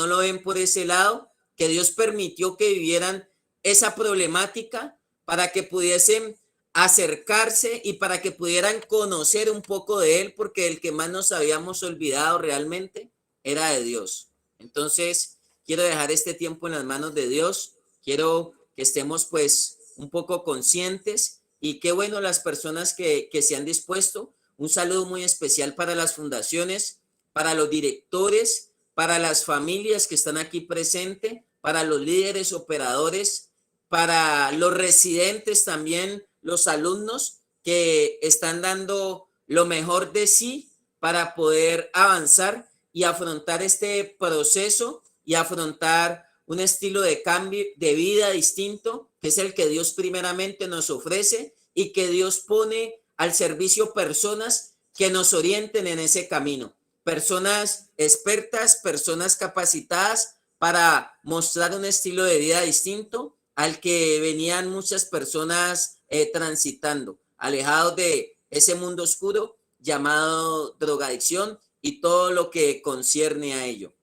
no lo ven por ese lado, que Dios permitió que vivieran esa problemática para que pudiesen acercarse y para que pudieran conocer un poco de Él, porque el que más nos habíamos olvidado realmente era de Dios. Entonces, quiero dejar este tiempo en las manos de Dios. Quiero que estemos pues un poco conscientes y qué bueno las personas que se han dispuesto. Un saludo muy especial para las fundaciones, para los directores, para las familias que están aquí presentes, para los líderes operadores, para los residentes también, los alumnos que están dando lo mejor de sí para poder avanzar y afrontar este proceso y afrontar un estilo de cambio de vida distinto, que es el que Dios primeramente nos ofrece y que Dios pone al servicio personas que nos orienten en ese camino, personas expertas, personas capacitadas para mostrar un estilo de vida distinto al que venían muchas personas transitando, alejados de ese mundo oscuro llamado drogadicción y todo lo que concierne a ello.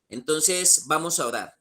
Entonces, vamos a orar.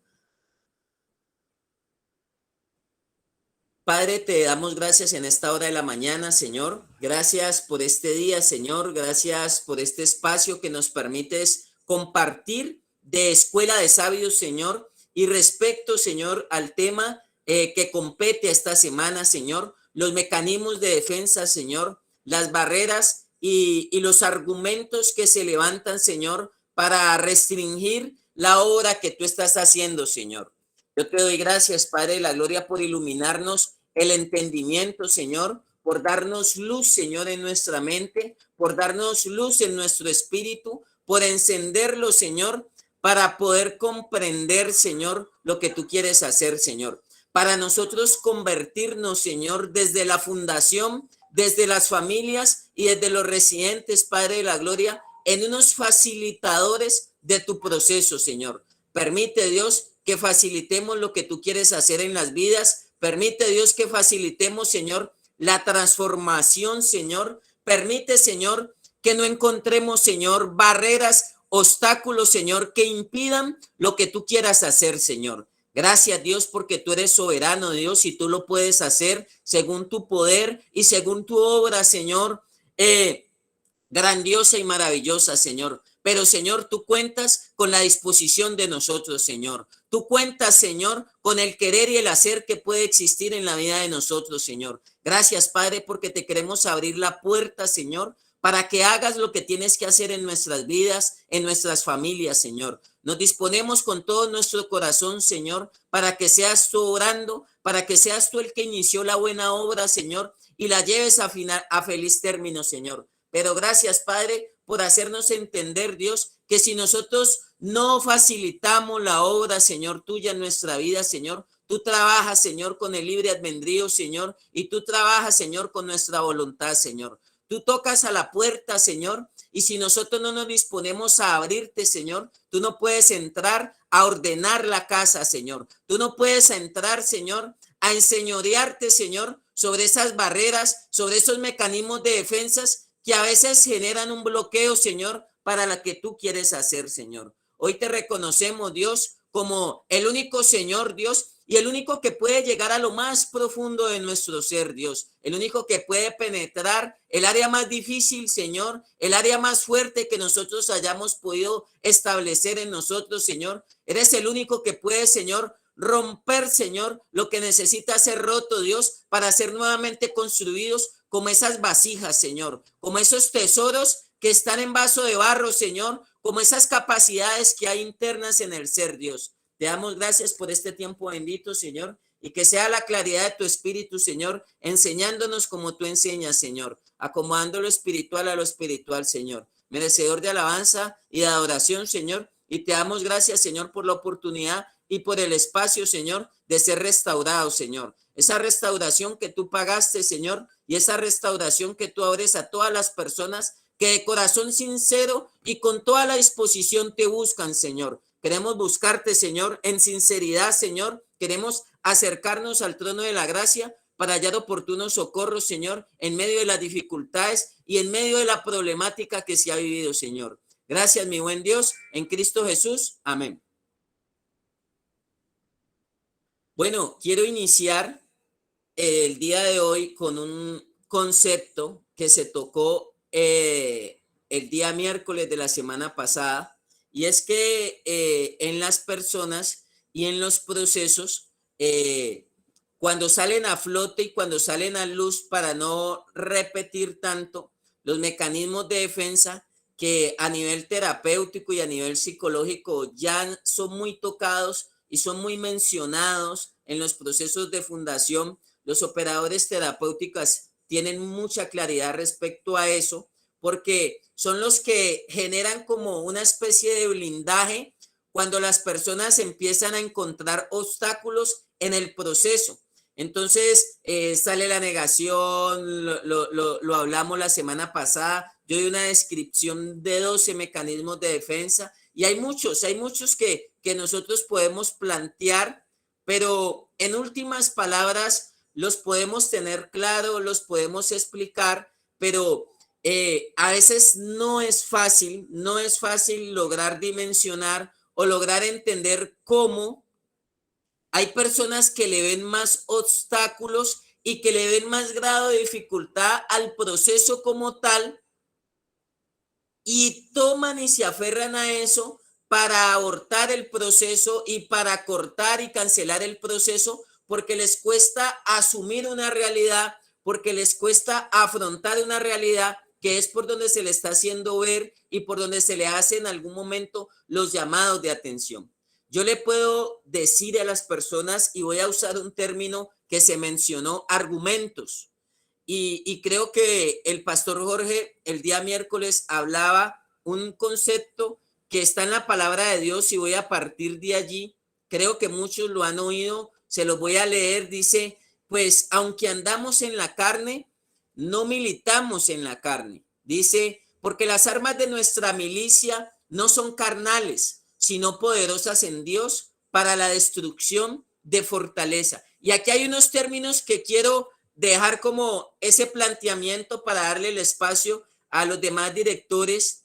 Padre, te damos gracias en esta hora de la mañana, Señor. Gracias por este día, Señor. Gracias por este espacio que nos permites compartir de Escuela de Sabios, Señor. Y respecto, Señor, al tema que compete esta semana, Señor, los mecanismos de defensa, Señor, las barreras y los argumentos que se levantan, Señor, para restringir la obra que tú estás haciendo, Señor. Yo te doy gracias, Padre de la Gloria, por iluminarnos el entendimiento, Señor, por darnos luz, Señor, en nuestra mente, por darnos luz en nuestro espíritu, por encenderlo, Señor, para poder comprender, Señor, lo que tú quieres hacer, Señor. Para nosotros convertirnos, Señor, desde la fundación, desde las familias y desde los residentes, Padre de la Gloria, en unos facilitadores de tu proceso, Señor. Permite, Dios, que facilitemos lo que tú quieres hacer en las vidas. Permite, Dios, que facilitemos, Señor, la transformación, Señor. Permite, Señor, que no encontremos, Señor, barreras, obstáculos, Señor, que impidan lo que tú quieras hacer, Señor. Gracias, Dios, porque tú eres soberano, Dios, y tú lo puedes hacer según tu poder y según tu obra, Señor, grandiosa y maravillosa, Señor. Pero, Señor, tú cuentas con la disposición de nosotros, Señor. Tú cuentas, Señor, con el querer y el hacer que puede existir en la vida de nosotros, Señor. Gracias, Padre, porque te queremos abrir la puerta, Señor, para que hagas lo que tienes que hacer en nuestras vidas, en nuestras familias, Señor. Nos disponemos con todo nuestro corazón, Señor, para que seas tú orando, para que seas tú el que inició la buena obra, Señor, y la lleves a feliz término, Señor. Pero gracias, Padre, por hacernos entender, Dios, que si nosotros no facilitamos la obra, Señor, tuya en nuestra vida, Señor, tú trabajas, Señor, con el libre albedrío, Señor, y tú trabajas, Señor, con nuestra voluntad, Señor. Tú tocas a la puerta, Señor, y si nosotros no nos disponemos a abrirte, Señor, tú no puedes entrar a ordenar la casa, Señor. Tú no puedes entrar, Señor, a enseñorearte, Señor, sobre esas barreras, sobre esos mecanismos de defensas que a veces generan un bloqueo, Señor, para la que tú quieres hacer, Señor. Hoy te reconocemos, Dios, como el único Señor, Dios, y el único que puede llegar a lo más profundo de nuestro ser, Dios. El único que puede penetrar el área más difícil, Señor, el área más fuerte que nosotros hayamos podido establecer en nosotros, Señor. Eres el único que puede, Señor, romper, Señor, lo que necesita ser roto, Dios, para ser nuevamente construidos como esas vasijas, Señor, como esos tesoros que están en vaso de barro, Señor, como esas capacidades que hay internas en el ser, Dios. Te damos gracias por este tiempo bendito, Señor, y que sea la claridad de tu espíritu, Señor, enseñándonos como tú enseñas, Señor, acomodando lo espiritual a lo espiritual, Señor. Merecedor de alabanza y de adoración, Señor, y te damos gracias, Señor, por la oportunidad y por el espacio, Señor, de ser restaurado, Señor. Esa restauración que tú pagaste, Señor, y esa restauración que tú abres a todas las personas que de corazón sincero y con toda la disposición te buscan, Señor. Queremos buscarte, Señor, en sinceridad, Señor. Queremos acercarnos al trono de la gracia para hallar oportuno socorro, Señor, en medio de las dificultades y en medio de la problemática que se ha vivido, Señor. Gracias, mi buen Dios, en Cristo Jesús. Amén. Bueno, quiero iniciar el día de hoy con un concepto que se tocó el día miércoles de la semana pasada, y es que en las personas y en los procesos, cuando salen a flote y cuando salen a luz, para no repetir tanto, los mecanismos de defensa que a nivel terapéutico y a nivel psicológico ya son muy tocados y son muy mencionados en los procesos de fundación. Los operadores terapéuticos tienen mucha claridad respecto a eso, porque son los que generan como una especie de blindaje cuando las personas empiezan a encontrar obstáculos en el proceso. Entonces sale la negación, lo hablamos la semana pasada. Yo di una descripción de 12 mecanismos de defensa y hay muchos que nosotros podemos plantear, pero en últimas palabras los podemos tener claro, los podemos explicar, pero a veces no es fácil lograr dimensionar o lograr entender cómo hay personas que le ven más obstáculos y que le ven más grado de dificultad al proceso como tal, y toman y se aferran a eso para abortar el proceso y para cortar y cancelar el proceso, porque les cuesta asumir una realidad, porque les cuesta afrontar una realidad que es por donde se le está haciendo ver y por donde se le hace en algún momento los llamados de atención. Yo le puedo decir a las personas, y voy a usar un término que se mencionó, argumentos. Y creo que el pastor Jorge el día miércoles hablaba un concepto que está en la palabra de Dios, y voy a partir de allí. Creo que muchos lo han oído, se los voy a leer. Dice, pues aunque andamos en la carne, no militamos en la carne. Dice, porque las armas de nuestra milicia no son carnales, sino poderosas en Dios para la destrucción de fortaleza. Y aquí hay unos términos que quiero dejar como ese planteamiento para darle el espacio a los demás directores,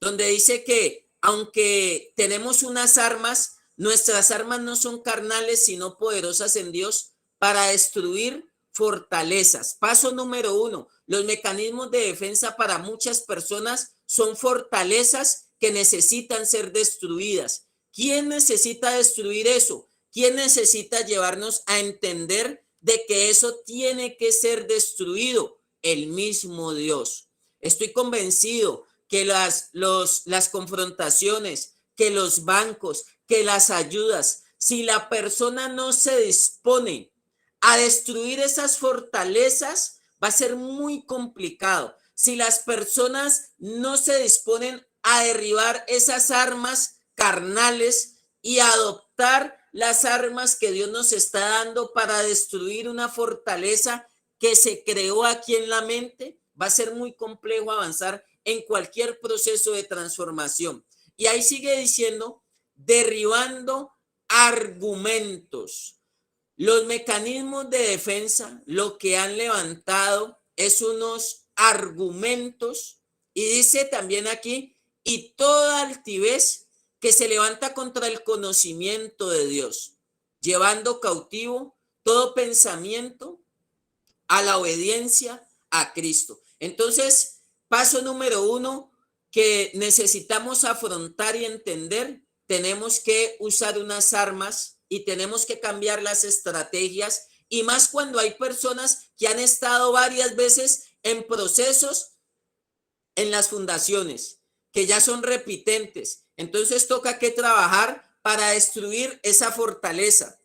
donde dice que aunque tenemos unas armas, nuestras armas no son carnales, sino poderosas en Dios para destruir fortalezas. Paso número 1, los mecanismos de defensa para muchas personas son fortalezas que necesitan ser destruidas. ¿Quién necesita destruir eso? ¿Quién necesita llevarnos a entender de que eso tiene que ser destruido? El mismo Dios. Estoy convencido que las confrontaciones, que los bancos, que las ayudas, si la persona no se dispone a destruir esas fortalezas, va a ser muy complicado. Si las personas no se disponen a derribar esas armas carnales y a adoptar las armas que Dios nos está dando para destruir una fortaleza que se creó aquí en la mente, va a ser muy complejo avanzar en cualquier proceso de transformación. Y ahí sigue diciendo, derribando argumentos. Los mecanismos de defensa lo que han levantado es unos argumentos, y dice también aquí, y toda altivez que se levanta contra el conocimiento de Dios, llevando cautivo todo pensamiento a la obediencia a Cristo. Entonces, paso número 1 que necesitamos afrontar y entender, tenemos que usar unas armas y tenemos que cambiar las estrategias, y más cuando hay personas que han estado varias veces en procesos en las fundaciones, que ya son repitentes. Entonces toca que trabajar para destruir esa fortaleza.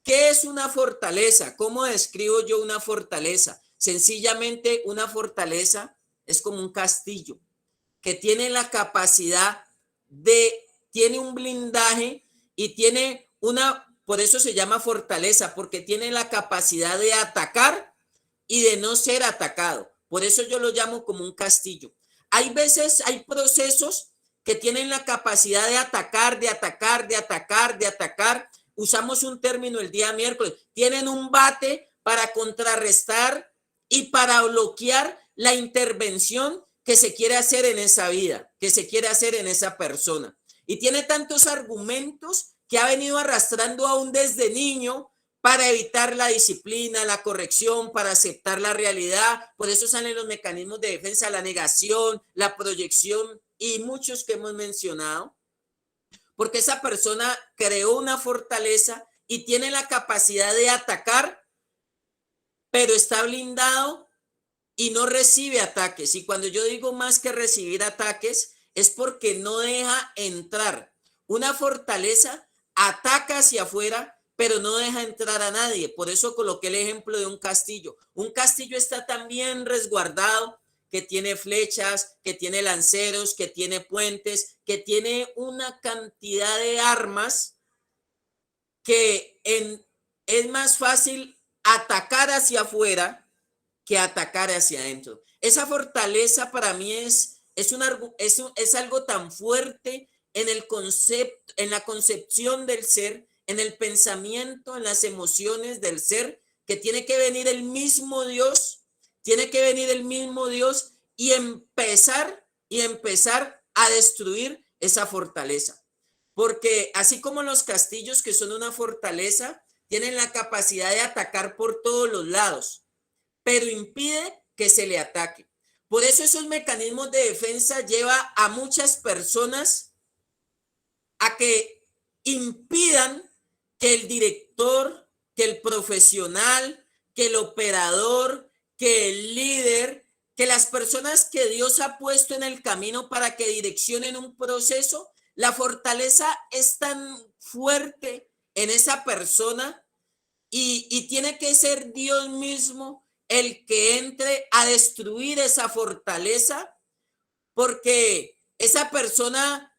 ¿Qué es una fortaleza? ¿Cómo describo yo una fortaleza? Sencillamente, una fortaleza es como un castillo que tiene la capacidad tiene un blindaje y tiene por eso se llama fortaleza, porque tiene la capacidad de atacar y de no ser atacado. Por eso yo lo llamo como un castillo. Hay veces, hay procesos que tienen la capacidad de atacar, de atacar, de atacar, de atacar. Usamos un término el día miércoles. Tienen un bate para contrarrestar y para bloquear la intervención que se quiere hacer en esa vida, que se quiere hacer en esa persona. Y tiene tantos argumentos que ha venido arrastrando aún desde niño para evitar la disciplina, la corrección, para aceptar la realidad. Por eso salen los mecanismos de defensa, la negación, la proyección y muchos que hemos mencionado. Porque esa persona creó una fortaleza y tiene la capacidad de atacar, pero está blindado y no recibe ataques. Y cuando yo digo más que recibir ataques, es porque no deja entrar. Una fortaleza ataca hacia afuera, pero no deja entrar a nadie. Por eso coloqué el ejemplo de un castillo. Un castillo está tan bien resguardado que tiene flechas, que tiene lanceros, que tiene puentes, que tiene una cantidad de armas que es más fácil atacar hacia afuera que atacar hacia adentro. Esa fortaleza para mí es algo tan fuerte en el concepto, en la concepción del ser, en el pensamiento, en las emociones del ser, que tiene que venir el mismo Dios, tiene que venir el mismo Dios y empezar a destruir esa fortaleza. Porque así como los castillos, que son una fortaleza, tienen la capacidad de atacar por todos los lados, pero impide que se le ataque. Por eso esos mecanismos de defensa lleva a muchas personas a que impidan que el director, que el profesional, que el operador, que el líder, que las personas que Dios ha puesto en el camino para que direccionen un proceso, la fortaleza es tan fuerte en esa persona y tiene que ser Dios mismo el que entre a destruir esa fortaleza, porque esa persona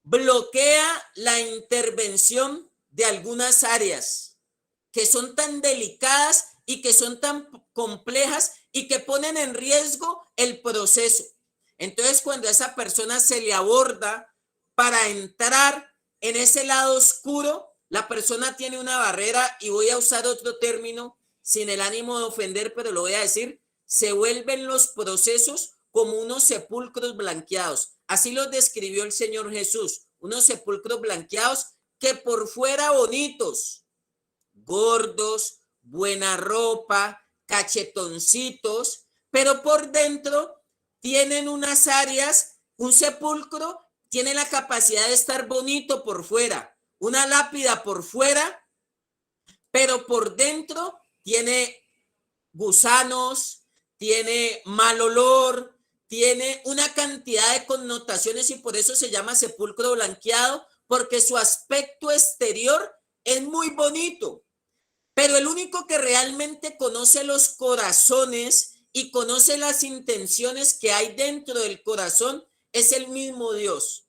bloquea la intervención de algunas áreas que son tan delicadas y que son tan complejas y que ponen en riesgo el proceso. Entonces, cuando a esa persona se le aborda para entrar en ese lado oscuro, la persona tiene una barrera, y voy a usar otro término sin el ánimo de ofender, pero lo voy a decir: se vuelven los procesos como unos sepulcros blanqueados. Así los describió el Señor Jesús, unos sepulcros blanqueados que por fuera bonitos, gordos, buena ropa, cachetoncitos, pero por dentro tienen unas áreas. Un sepulcro tiene la capacidad de estar bonito por fuera, una lápida por fuera, pero por dentro tiene gusanos, tiene mal olor, tiene una cantidad de connotaciones, y por eso se llama sepulcro blanqueado, porque su aspecto exterior es muy bonito, pero el único que realmente conoce los corazones y conoce las intenciones que hay dentro del corazón es el mismo Dios.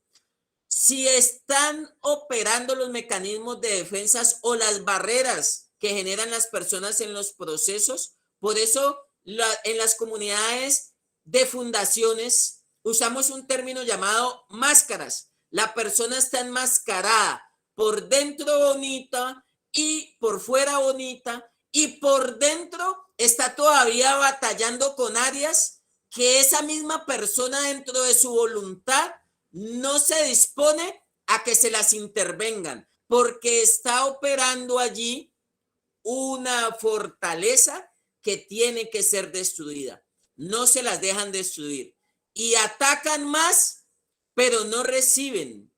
Si están operando los mecanismos de defensas o las barreras que generan las personas en los procesos, por eso en las comunidades de fundaciones usamos un término llamado máscaras. La persona está enmascarada, por dentro bonita y por fuera bonita, y por dentro está todavía batallando con áreas que esa misma persona, dentro de su voluntad, no se dispone a que se las intervengan, porque está operando allí una fortaleza que tiene que ser destruida. No se las dejan destruir y atacan más, pero no reciben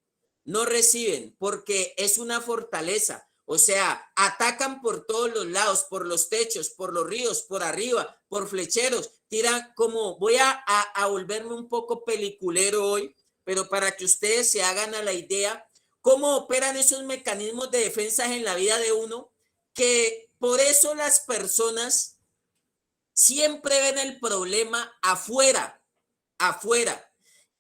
porque es una fortaleza. O sea, atacan por todos los lados, por los techos, por los ríos, por arriba, por flecheros, tiran. Como voy a volverme un poco peliculero hoy, pero para que ustedes se hagan a la idea cómo operan esos mecanismos de defensa en la vida de uno, que por eso las personas siempre ven el problema afuera,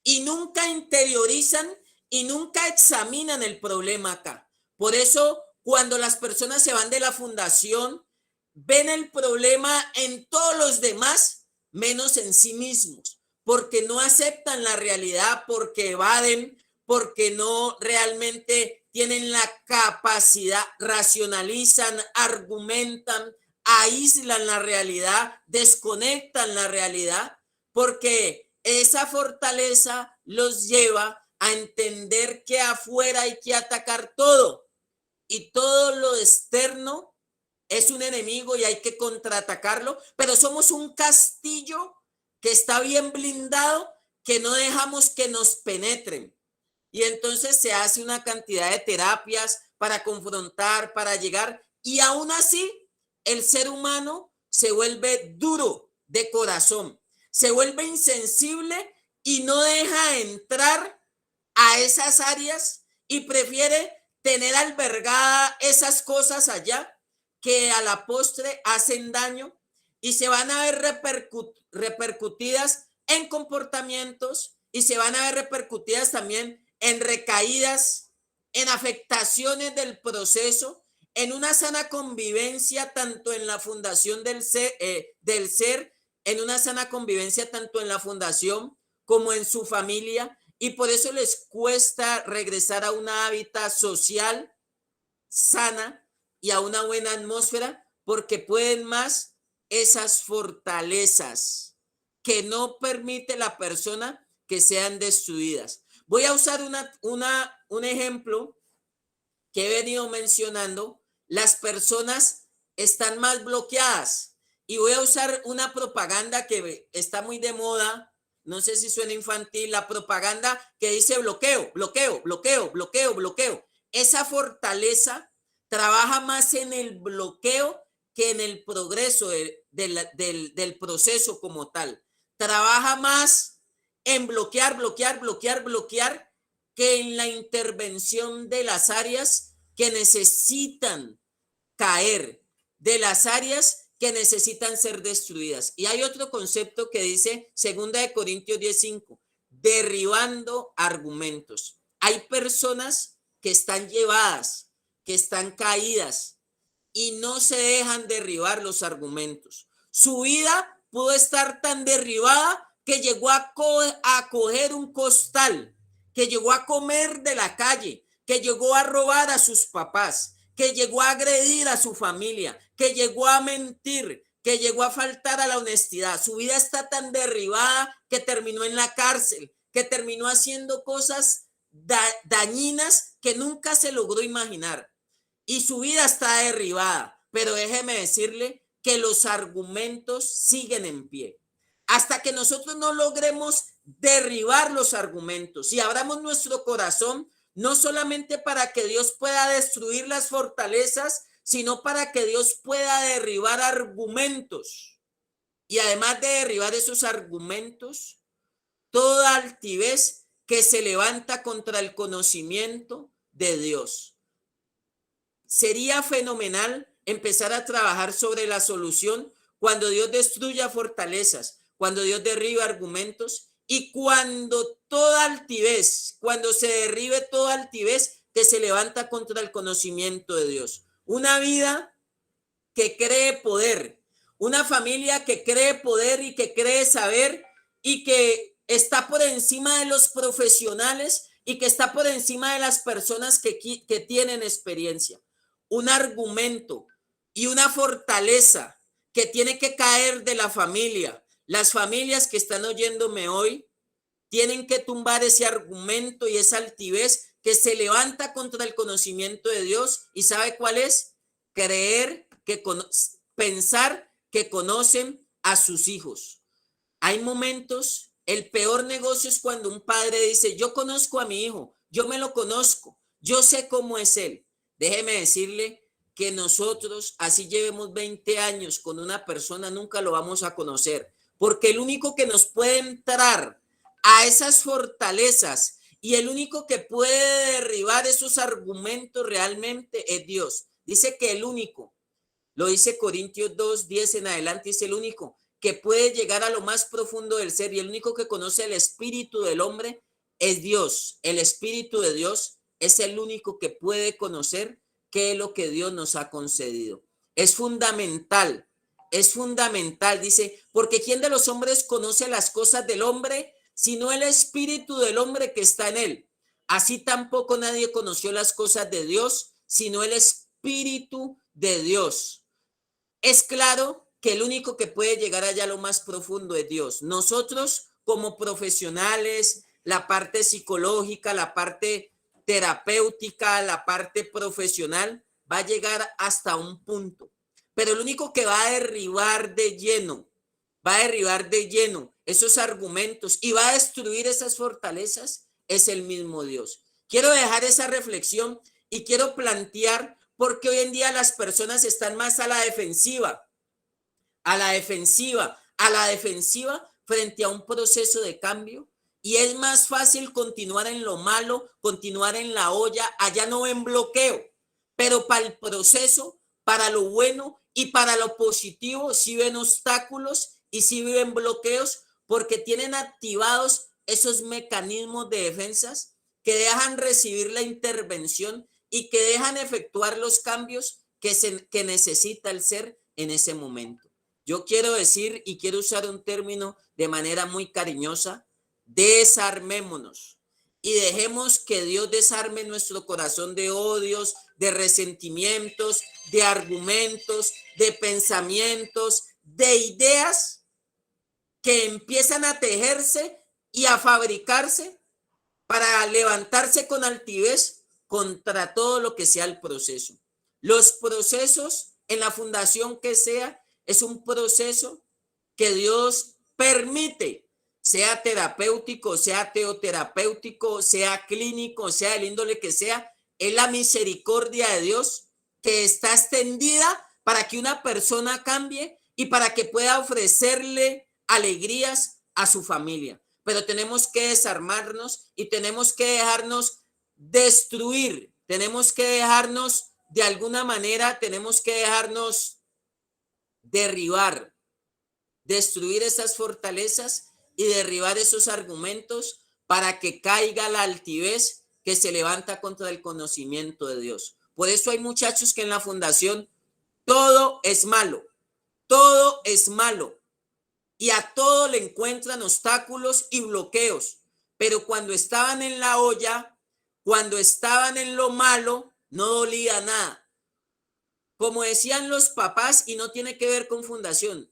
y nunca interiorizan y nunca examinan el problema acá. Por eso, cuando las personas se van de la fundación, ven el problema en todos los demás, menos en sí mismos, porque no aceptan la realidad, porque evaden, porque no realmente tienen la capacidad, racionalizan, argumentan, aíslan la realidad, desconectan la realidad, porque esa fortaleza los lleva a entender que afuera hay que atacar todo y todo lo externo es un enemigo y hay que contraatacarlo, pero somos un castillo que está bien blindado, que no dejamos que nos penetren. Y entonces se hace una cantidad de terapias para confrontar, para llegar, y aún así el ser humano se vuelve duro de corazón, se vuelve insensible y no deja entrar a esas áreas y prefiere tener albergada esas cosas allá que a la postre hacen daño y se van a ver repercutidas en comportamientos y se van a ver repercutidas también en recaídas, en afectaciones del proceso, en una sana convivencia tanto en la fundación del ser, en una sana convivencia tanto en la fundación como en su familia, y por eso les cuesta regresar a una hábitat social sana y a una buena atmósfera, porque pueden más esas fortalezas que no permite la persona que sean destruidas. Voy a usar un ejemplo que he venido mencionando. Las personas están más bloqueadas y voy a usar una propaganda que está muy de moda. No sé si suena infantil, la propaganda que dice bloqueo, bloqueo, bloqueo, bloqueo, bloqueo. Esa fortaleza trabaja más en el bloqueo que en el progreso del proceso como tal. Trabaja más en bloquear, bloquear, bloquear, bloquear que en la intervención de las áreas que necesitan caer, de las áreas que necesitan ser destruidas. Y hay otro concepto que dice 2 Corintios 10:5, derribando argumentos. Hay personas que están llevadas, que están caídas y no se dejan derribar los argumentos. Su vida pudo estar tan derribada que llegó a coger un costal, que llegó a comer de la calle, que llegó a robar a sus papás, que llegó a agredir a su familia, que llegó a mentir, que llegó a faltar a la honestidad. Su vida está tan derribada que terminó en la cárcel, que terminó haciendo cosas dañinas que nunca se logró imaginar. Y su vida está derribada. Pero déjeme decirle que los argumentos siguen en pie. Hasta que nosotros no logremos derribar los argumentos y abramos nuestro corazón, no solamente para que Dios pueda destruir las fortalezas, sino para que Dios pueda derribar argumentos. Y además de derribar esos argumentos, toda altivez que se levanta contra el conocimiento de Dios. Sería fenomenal empezar a trabajar sobre la solución cuando Dios destruya fortalezas, cuando Dios derriba argumentos y cuando toda altivez, cuando se derribe toda altivez que se levanta contra el conocimiento de Dios. Una vida que cree poder, una familia que cree poder y que cree saber y que está por encima de los profesionales y que está por encima de las personas que tienen experiencia. Un argumento y una fortaleza que tiene que caer de la familia. Las familias que están oyéndome hoy tienen que tumbar ese argumento y esa altivez que se levanta contra el conocimiento de Dios. ¿Y sabe cuál es? Creer que pensar que conocen a sus hijos. Hay momentos, el peor negocio es cuando un padre dice, yo conozco a mi hijo, yo me lo conozco, yo sé cómo es él. Déjeme decirle que nosotros, así llevemos 20 años con una persona, nunca lo vamos a conocer, porque el único que nos puede entrar a esas fortalezas y el único que puede derribar esos argumentos realmente es Dios. Dice que el único, lo dice Corintios 2:10 en adelante, dice el único que puede llegar a lo más profundo del ser y el único que conoce el espíritu del hombre es Dios. El espíritu de Dios es el único que puede conocer qué es lo que Dios nos ha concedido. Es fundamental, dice, porque ¿quién de los hombres conoce las cosas del hombre sino el espíritu del hombre que está en él? Así tampoco nadie conoció las cosas de Dios sino el espíritu de Dios. Es claro que el único que puede llegar allá a lo más profundo es Dios. Nosotros como profesionales, la parte psicológica, la parte terapéutica, la parte profesional, va a llegar hasta un punto. Pero el único que va a derribar de lleno, esos argumentos y va a destruir esas fortalezas es el mismo Dios. Quiero dejar esa reflexión y quiero plantear por qué hoy en día las personas están más a la defensiva, frente a un proceso de cambio. Y es más fácil continuar en lo malo, continuar en la olla, allá no ven bloqueo, pero para el proceso, para lo bueno y para lo positivo, sí ven obstáculos y sí viven bloqueos porque tienen activados esos mecanismos de defensas que dejan recibir la intervención y que dejan efectuar los cambios que necesita el ser en ese momento. Yo quiero decir y quiero usar un término de manera muy cariñosa: desarmémonos y dejemos que Dios desarme nuestro corazón de odios, de resentimientos, de argumentos, de pensamientos, de ideas que empiezan a tejerse y a fabricarse para levantarse con altivez contra todo lo que sea el proceso. Los procesos en la fundación que sea, es un proceso que Dios permite, sea terapéutico, sea teoterapéutico, sea clínico, sea el índole que sea, es la misericordia de Dios que está extendida para que una persona cambie y para que pueda ofrecerle alegrías a su familia. Pero tenemos que desarmarnos y tenemos que dejarnos destruir, tenemos que dejarnos de alguna manera, tenemos que dejarnos derribar, destruir esas fortalezas y derribar esos argumentos para que caiga la altivez que se levanta contra el conocimiento de Dios. Por eso hay muchachos que en la fundación todo es malo, todo es malo y a todo le encuentran obstáculos y bloqueos, pero cuando estaban en la olla, cuando estaban en lo malo, no dolía nada. Como decían los papás, y no tiene que ver con fundación,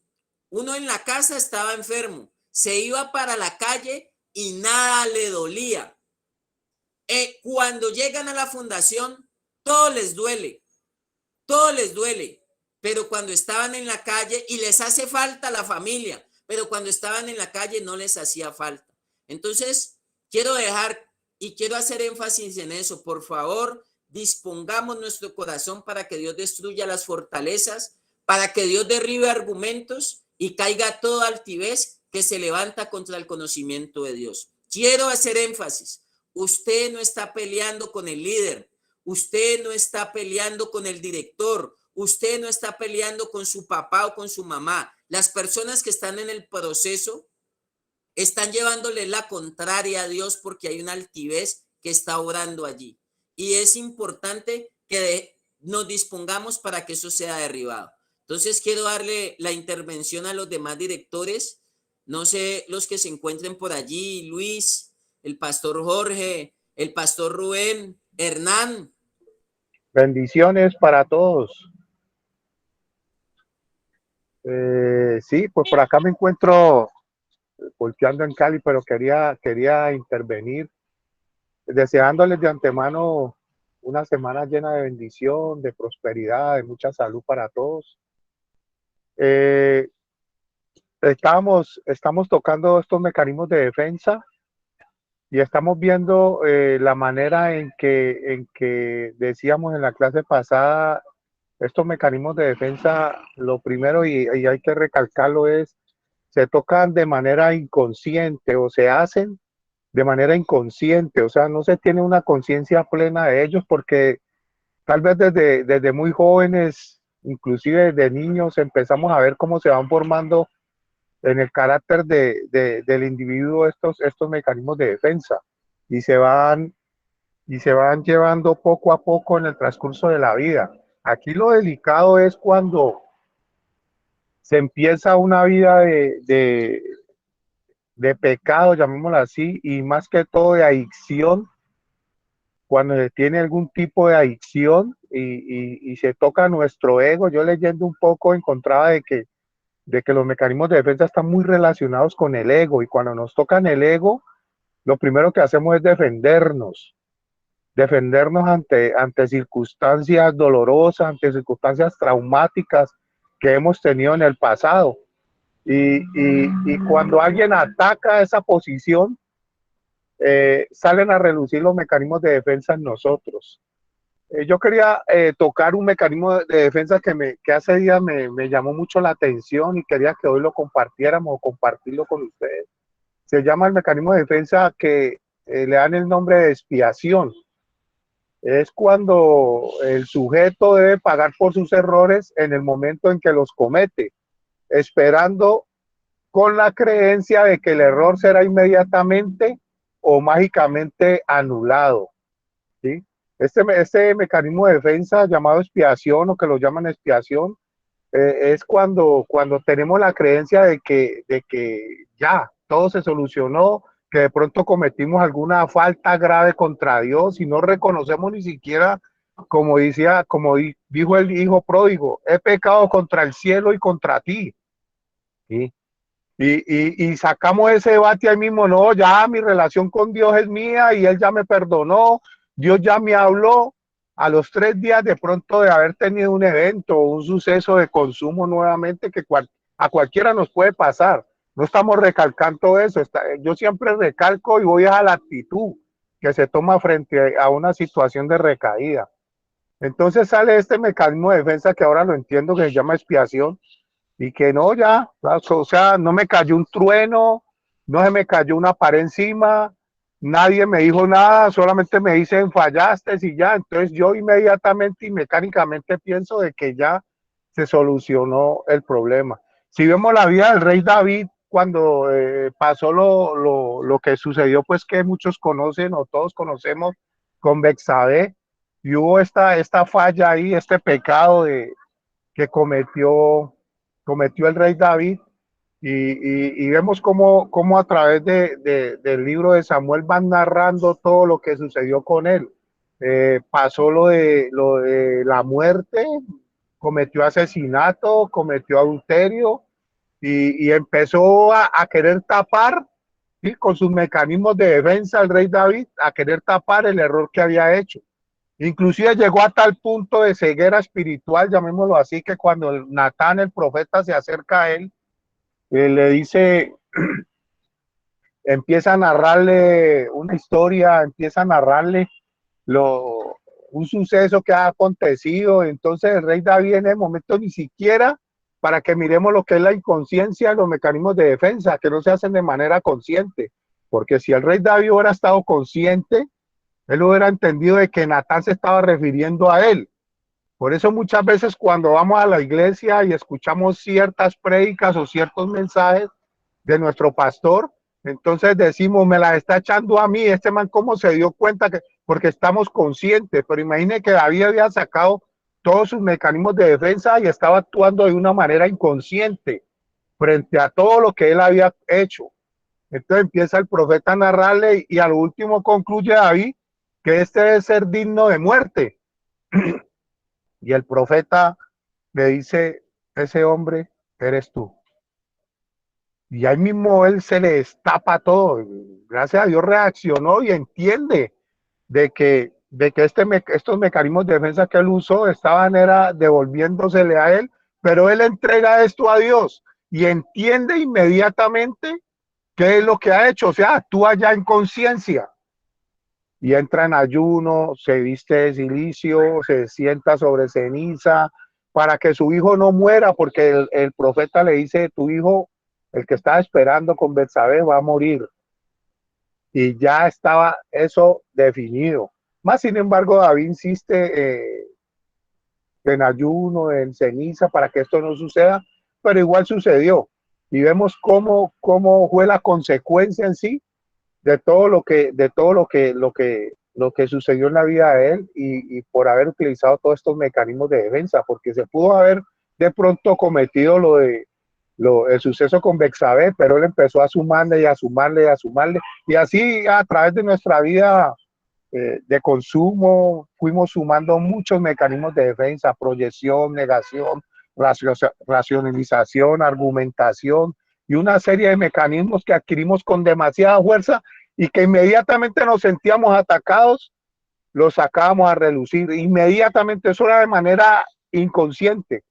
uno en la casa estaba enfermo, se iba para la calle y nada le dolía. Cuando llegan a la fundación, todo les duele, todo les duele, pero cuando estaban en la calle y les hace falta la familia, pero cuando estaban en la calle no les hacía falta. Entonces, quiero dejar y quiero hacer énfasis en eso. Por favor, dispongamos nuestro corazón para que Dios destruya las fortalezas, para que Dios derribe argumentos y caiga toda altivez que se levanta contra el conocimiento de Dios. Quiero hacer énfasis. Usted no está peleando con el líder. Usted no está peleando con el director. Usted no está peleando con su papá o con su mamá. Las personas que están en el proceso están llevándole la contraria a Dios porque hay una altivez que está obrando allí. Y es importante que nos dispongamos para que eso sea derribado. Entonces quiero darle la intervención a los demás directores. No sé, los que se encuentren por allí: Luis, el pastor Jorge, el pastor Rubén, Hernán. Bendiciones para todos. Sí, pues por acá me encuentro volteando en Cali, pero quería intervenir, deseándoles de antemano una semana llena de bendición, de prosperidad, de mucha salud para todos. Eh, estamos tocando estos mecanismos de defensa y estamos viendo la manera en que decíamos en la clase pasada. Estos mecanismos de defensa, lo primero, y hay que recalcarlo, es se tocan de manera inconsciente o se hacen de manera inconsciente, o sea, no se tiene una conciencia plena de ellos porque tal vez desde muy jóvenes, inclusive desde niños, empezamos a ver cómo se van formando en el carácter del individuo estos mecanismos de defensa y se van llevando poco a poco en el transcurso de la vida. Aquí lo delicado es cuando se empieza una vida de pecado, llamémoslo así, y más que todo de adicción, cuando se tiene algún tipo de adicción y se toca nuestro ego. Yo leyendo un poco encontraba de que de que los mecanismos de defensa están muy relacionados con el ego, y cuando nos tocan el ego, lo primero que hacemos es defendernos ante circunstancias dolorosas, ante circunstancias traumáticas que hemos tenido en el pasado. Y cuando alguien ataca esa posición, salen a relucir los mecanismos de defensa en nosotros. Yo quería tocar un mecanismo de defensa que hace días me llamó mucho la atención y quería que hoy lo compartiéramos o compartirlo con ustedes. Se llama el mecanismo de defensa que le dan el nombre de expiación. Es cuando el sujeto debe pagar por sus errores en el momento en que los comete, esperando con la creencia de que el error será inmediatamente o mágicamente anulado, ¿sí? Este mecanismo de defensa llamado expiación, o que lo llaman expiación, es cuando tenemos la creencia de que ya todo se solucionó, que de pronto cometimos alguna falta grave contra Dios y no reconocemos ni siquiera, como dijo el hijo pródigo, he pecado contra el cielo y contra ti, ¿sí? Y sacamos ese debate ahí mismo, no, ya mi relación con Dios es mía y Él ya me perdonó, Dios ya me habló. A los 3 días de pronto de haber tenido un evento o un suceso de consumo nuevamente a cualquiera nos puede pasar. No estamos recalcando eso, yo siempre recalco y voy a la actitud que se toma frente a una situación de recaída. Entonces sale este mecanismo de defensa que ahora lo entiendo, que se llama expiación, y que no, ya, o sea, no me cayó un trueno, no se me cayó una pared encima, nadie me dijo nada, solamente me dicen fallaste y ya. Entonces yo inmediatamente y mecánicamente pienso de que ya se solucionó el problema. Si vemos la vida del rey David, cuando pasó lo que sucedió, pues que muchos conocen o todos conocemos con Betsabé, y hubo esta falla ahí, este pecado que cometió el rey David, y vemos cómo a través del libro de Samuel van narrando todo lo que sucedió con él. Pasó lo de la muerte, cometió asesinato, cometió adulterio, y empezó a querer tapar, ¿sí?, con sus mecanismos de defensa el rey David, a querer tapar el error que había hecho. Inclusive llegó a tal punto de ceguera espiritual, llamémoslo así, que cuando Natán, el profeta, se acerca a él, le dice, empieza a narrarle una historia, empieza a narrarle un suceso que ha acontecido. Entonces el rey David en el momento ni siquiera, para que miremos lo que es la inconsciencia, los mecanismos de defensa, que no se hacen de manera consciente, porque si el rey David hubiera estado consciente, él hubiera entendido de que Natán se estaba refiriendo a él. Por eso muchas veces cuando vamos a la iglesia y escuchamos ciertas prédicas o ciertos mensajes de nuestro pastor, entonces decimos, me la está echando a mí, este man cómo se dio cuenta, porque estamos conscientes. Pero imagine que David había sacado todos sus mecanismos de defensa y estaba actuando de una manera inconsciente frente a todo lo que él había hecho. Entonces empieza el profeta a narrarle, y al último concluye David que este debe ser digno de muerte. Y el profeta le dice, ese hombre eres tú. Y ahí mismo él se le destapa todo. Gracias a Dios reaccionó y entiende de que estos mecanismos de defensa que él usó estaban devolviéndosele a él, pero él entrega esto a Dios y entiende inmediatamente qué es lo que ha hecho. O sea, actúa ya en conciencia y entra en ayuno, se viste de cilicio, se sienta sobre ceniza para que su hijo no muera, porque el profeta le dice, tu hijo, el que estaba esperando con Betsabé, va a morir. Y ya estaba eso definido. Más sin embargo, David insiste en ayuno, en ceniza, para que esto no suceda, pero igual sucedió. Y vemos cómo fue la consecuencia en sí de todo lo que sucedió en la vida de él, y por haber utilizado todos estos mecanismos de defensa, porque se pudo haber de pronto cometido el suceso con Betsabé, pero él empezó a sumarle y a sumarle y a sumarle, y así a través de nuestra vida de consumo fuimos sumando muchos mecanismos de defensa, proyección, negación, racionalización, argumentación y una serie de mecanismos que adquirimos con demasiada fuerza y que inmediatamente nos sentíamos atacados, los sacábamos a relucir. Inmediatamente, eso era de manera inconsciente.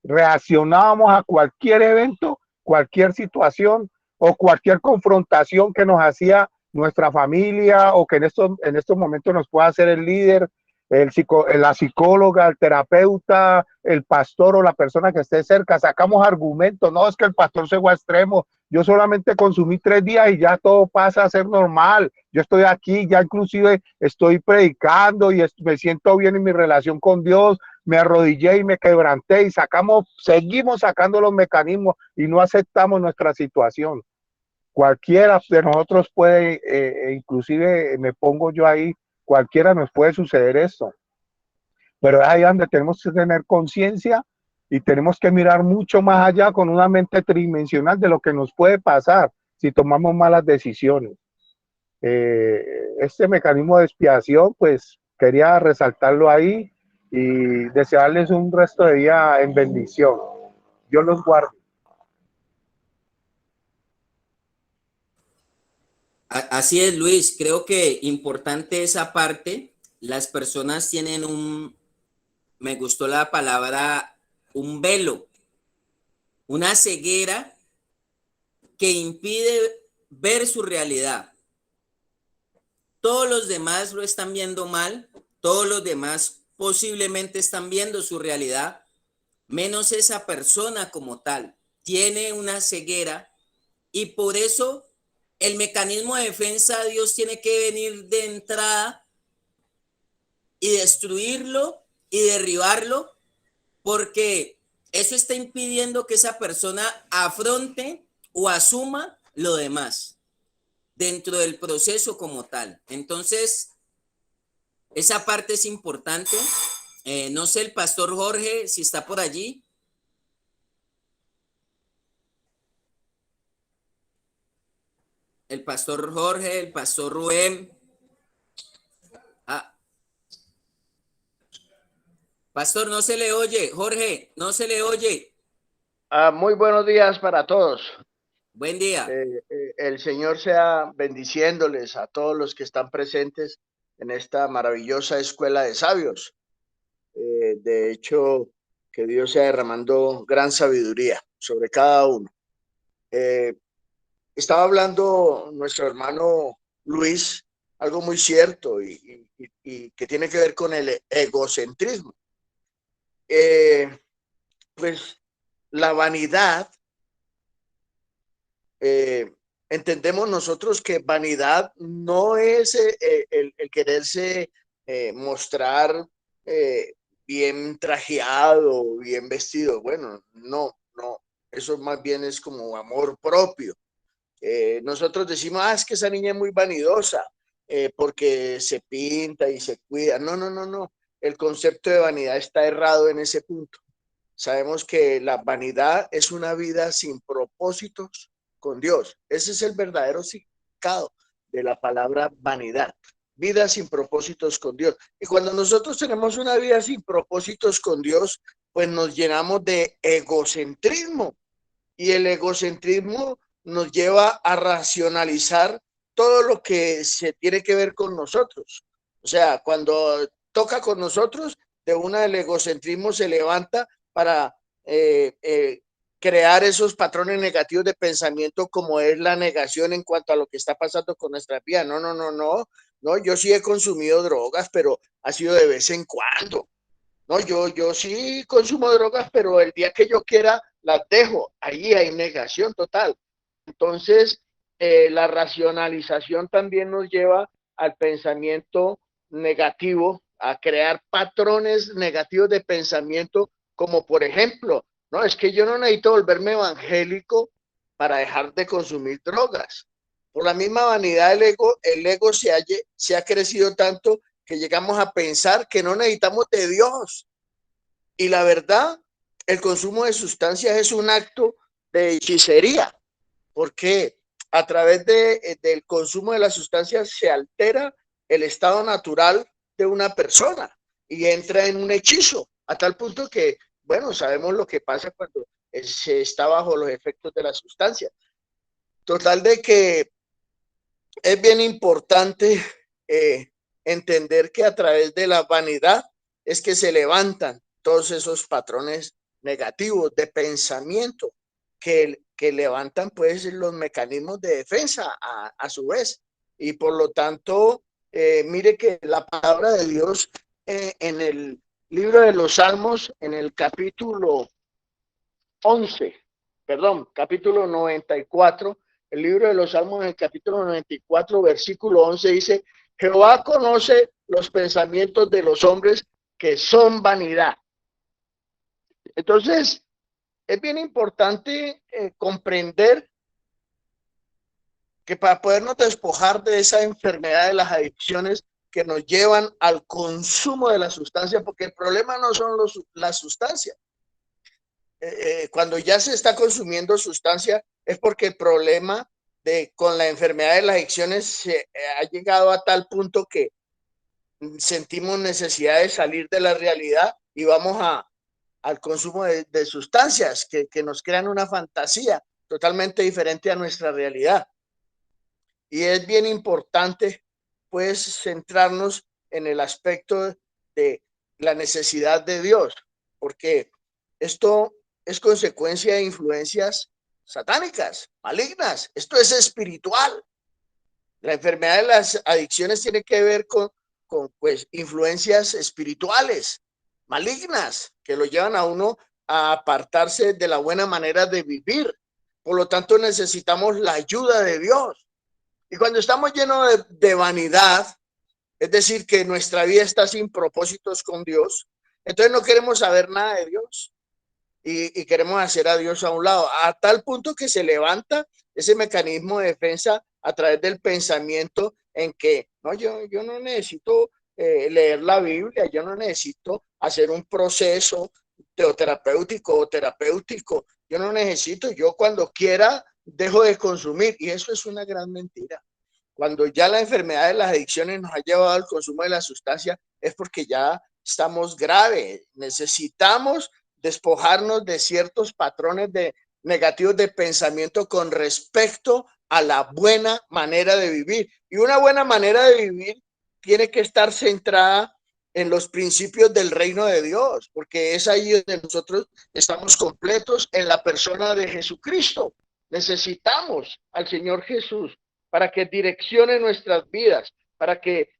Reaccionábamos a cualquier evento, cualquier situación o cualquier confrontación que nos hacía nuestra familia o que en estos momentos nos pueda hacer el líder, la psicóloga, el terapeuta, el pastor o la persona que esté cerca. Sacamos argumentos, no es que el pastor se fue a extremo, yo solamente consumí 3 días y ya todo pasa a ser normal, yo estoy aquí, ya inclusive estoy predicando y me siento bien en mi relación con Dios, me arrodillé y me quebranté y seguimos sacando los mecanismos y no aceptamos nuestra situación. Cualquiera de nosotros puede, inclusive me pongo yo ahí, cualquiera nos puede suceder esto, pero es ahí donde tenemos que tener conciencia y tenemos que mirar mucho más allá con una mente tridimensional de lo que nos puede pasar si tomamos malas decisiones. Este mecanismo de expiación, pues quería resaltarlo ahí y desearles un resto de día en bendición. Dios los guarde. Así es, Luis. Creo que importante esa parte. Las personas tienen me gustó la palabra, un velo, una ceguera que impide ver su realidad. Todos los demás lo están viendo mal, todos los demás posiblemente están viendo su realidad, menos esa persona como tal. Tiene una ceguera y por eso el mecanismo de defensa de Dios tiene que venir de entrada y destruirlo y derribarlo, porque eso está impidiendo que esa persona afronte o asuma lo demás dentro del proceso como tal. Entonces, esa parte es importante. No sé, el pastor Jorge, si está por allí. El pastor Jorge, el pastor Rubén. Ah, pastor, no se le oye. Jorge, no se le oye. Muy buenos días para todos. Buen día. El Señor sea bendiciéndoles a todos los que están presentes en esta maravillosa escuela de sabios. De hecho, que Dios sea derramando gran sabiduría sobre cada uno. Estaba hablando nuestro hermano Luis, algo muy cierto y que tiene que ver con el egocentrismo. Pues la vanidad, entendemos nosotros que vanidad no es el quererse mostrar bien trajeado, bien vestido. Bueno, no, eso más bien es como amor propio. Nosotros decimos, es que esa niña es muy vanidosa porque se pinta y se cuida. No. El concepto de vanidad está errado en ese punto. Sabemos que la vanidad es una vida sin propósitos con Dios. Ese es el verdadero significado de la palabra vanidad. Vida sin propósitos con Dios. Y cuando nosotros tenemos una vida sin propósitos con Dios, pues nos llenamos de egocentrismo. Y el egocentrismo nos lleva a racionalizar todo lo que se tiene que ver con nosotros. O sea, cuando toca con nosotros, de una el egocentrismo se levanta para crear esos patrones negativos de pensamiento como es la negación en cuanto a lo que está pasando con nuestra vida. No, yo sí he consumido drogas, pero ha sido de vez en cuando. No, yo sí consumo drogas, pero el día que yo quiera las dejo. Ahí hay negación total. Entonces, la racionalización también nos lleva al pensamiento negativo, a crear patrones negativos de pensamiento, como por ejemplo, no, es que yo no necesito volverme evangélico para dejar de consumir drogas. Por la misma vanidad del ego, el ego se ha crecido tanto que llegamos a pensar que no necesitamos de Dios. Y la verdad, el consumo de sustancias es un acto de hechicería, porque a través del consumo de las sustancias se altera el estado natural de una persona y entra en un hechizo, a tal punto que bueno, sabemos lo que pasa cuando se está bajo los efectos de la sustancia. Total de que es bien importante entender que a través de la vanidad es que se levantan todos esos patrones negativos de pensamiento que levantan pues los mecanismos de defensa a su vez. Y por lo tanto, mire que la palabra de Dios en el libro de los Salmos, en el capítulo 11, perdón, capítulo 94, el libro de los Salmos en el capítulo 94, versículo 11 dice, Jehová conoce los pensamientos de los hombres que son vanidad. Entonces, es bien importante comprender que para podernos despojar de esa enfermedad de las adicciones que nos llevan al consumo de la sustancia, porque el problema no son las sustancias. Cuando ya se está consumiendo sustancia es porque el problema con la enfermedad de las adicciones se ha llegado a tal punto que sentimos necesidad de salir de la realidad y vamos al consumo de sustancias que nos crean una fantasía totalmente diferente a nuestra realidad. Y es bien importante pues centrarnos en el aspecto de la necesidad de Dios, porque esto es consecuencia de influencias satánicas, malignas. Esto es espiritual. La enfermedad de las adicciones tiene que ver con pues, influencias espirituales, malignas, que lo llevan a uno a apartarse de la buena manera de vivir. Por lo tanto, necesitamos la ayuda de Dios. Y cuando estamos llenos de vanidad, es decir, que nuestra vida está sin propósitos con Dios, entonces no queremos saber nada de Dios y queremos hacer a Dios a un lado, a tal punto que se levanta ese mecanismo de defensa a través del pensamiento en que no, yo no necesito leer la Biblia, yo no necesito hacer un proceso teoterapéutico o terapéutico, yo no necesito, yo cuando quiera dejo de consumir, y eso es una gran mentira. Cuando ya la enfermedad de las adicciones nos ha llevado al consumo de la sustancia, es porque ya estamos graves. Necesitamos despojarnos de ciertos patrones negativos de pensamiento con respecto a la buena manera de vivir. Y una buena manera de vivir tiene que estar centrada en los principios del reino de Dios, porque es ahí donde nosotros estamos completos en la persona de Jesucristo. Necesitamos al Señor Jesús para que direccione nuestras vidas, para que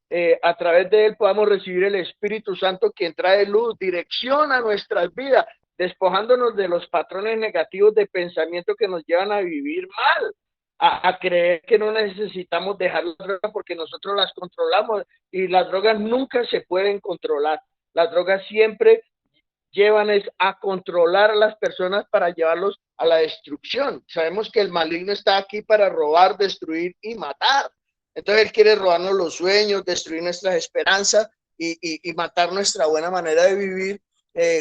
a través de él podamos recibir el Espíritu Santo, quien trae luz, direcciona nuestras vidas, despojándonos de los patrones negativos de pensamiento que nos llevan a vivir mal, a creer que no necesitamos dejar las drogas porque nosotros las controlamos, y las drogas nunca se pueden controlar. Las drogas siempre llevan a controlar a las personas para llevarlos a la destrucción. Sabemos que el maligno está aquí para robar, destruir y matar. Entonces él quiere robarnos los sueños, destruir nuestras esperanzas y matar nuestra buena manera de vivir,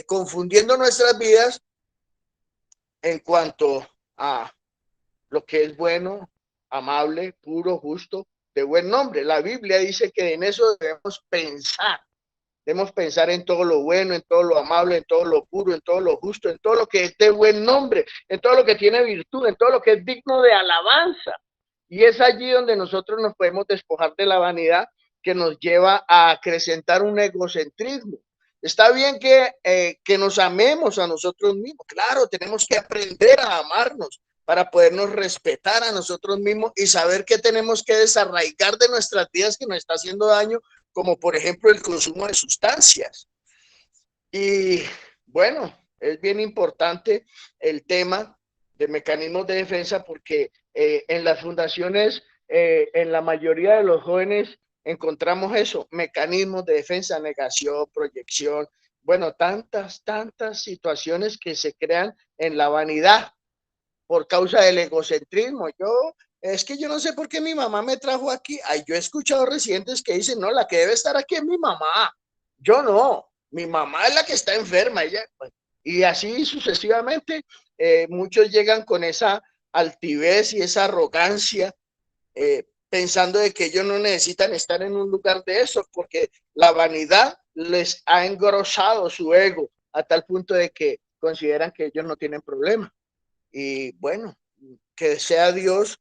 confundiendo nuestras vidas en cuanto a lo que es bueno, amable, puro, justo, de buen nombre. La Biblia dice que en eso debemos pensar. Debemos pensar en todo lo bueno, en todo lo amable, en todo lo puro, en todo lo justo, en todo lo que es de buen nombre, en todo lo que tiene virtud, en todo lo que es digno de alabanza. Y es allí donde nosotros nos podemos despojar de la vanidad que nos lleva a acrecentar un egocentrismo. Está bien que nos amemos a nosotros mismos. Claro, tenemos que aprender a amarnos para podernos respetar a nosotros mismos y saber que tenemos que desarraigar de nuestras vidas que nos está haciendo daño, como por ejemplo el consumo de sustancias. Y bueno, es bien importante el tema de mecanismos de defensa porque en las fundaciones, en la mayoría de los jóvenes encontramos eso, mecanismos de defensa, negación, proyección, bueno, tantas situaciones que se crean en la vanidad por causa del egocentrismo. Es que yo no sé por qué mi mamá me trajo aquí. Ay, yo he escuchado residentes que dicen, no, la que debe estar aquí es mi mamá. Yo no, mi mamá es la que está enferma. Y así sucesivamente, muchos llegan con esa altivez y esa arrogancia, pensando de que ellos no necesitan estar en un lugar de eso, porque la vanidad les ha engrosado su ego, a tal punto de que consideran que ellos no tienen problema. Y bueno, que sea Dios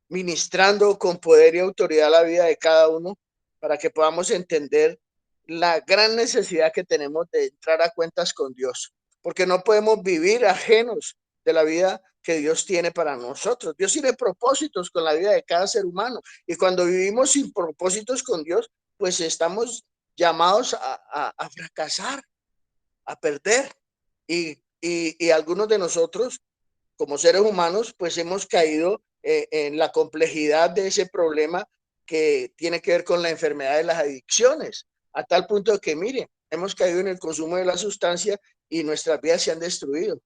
ministrando con poder y autoridad la vida de cada uno para que podamos entender la gran necesidad que tenemos de entrar a cuentas con Dios, porque no podemos vivir ajenos de la vida que Dios tiene para nosotros. Dios tiene propósitos con la vida de cada ser humano, y cuando vivimos sin propósitos con Dios, pues estamos llamados a fracasar, a perder, y algunos de nosotros como seres humanos, pues hemos caído en la complejidad de ese problema que tiene que ver con la enfermedad de las adicciones, a tal punto de que, miren, hemos caído en el consumo de la sustancia y nuestras vidas se han destruido,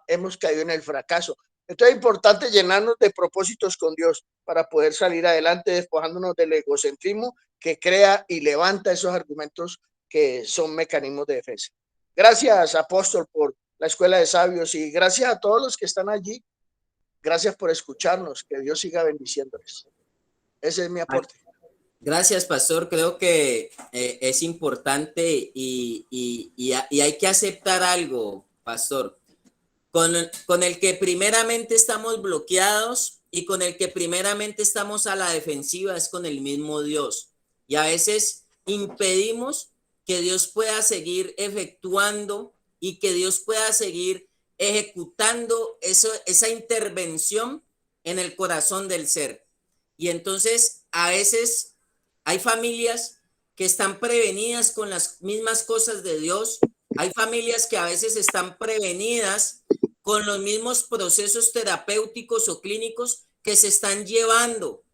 hemos caído en el fracaso. Entonces es importante llenarnos de propósitos con Dios para poder salir adelante, despojándonos del egocentrismo que crea y levanta esos argumentos que son mecanismos de defensa. Gracias, apóstol, por la Escuela de Sabios, y gracias a todos los que están allí. Gracias por escucharnos. Que Dios siga bendiciéndoles. Ese es mi aporte. Gracias, pastor. Creo que es importante y hay que aceptar algo, pastor. Con el que primeramente estamos bloqueados y con el que primeramente estamos a la defensiva es con el mismo Dios. Y a veces impedimos que Dios pueda seguir efectuando y que Dios pueda seguir ejecutando esa intervención en el corazón del ser. Y entonces a veces hay familias que están prevenidas con las mismas cosas de Dios. Hay familias que a veces están prevenidas con los mismos procesos terapéuticos o clínicos que se están llevando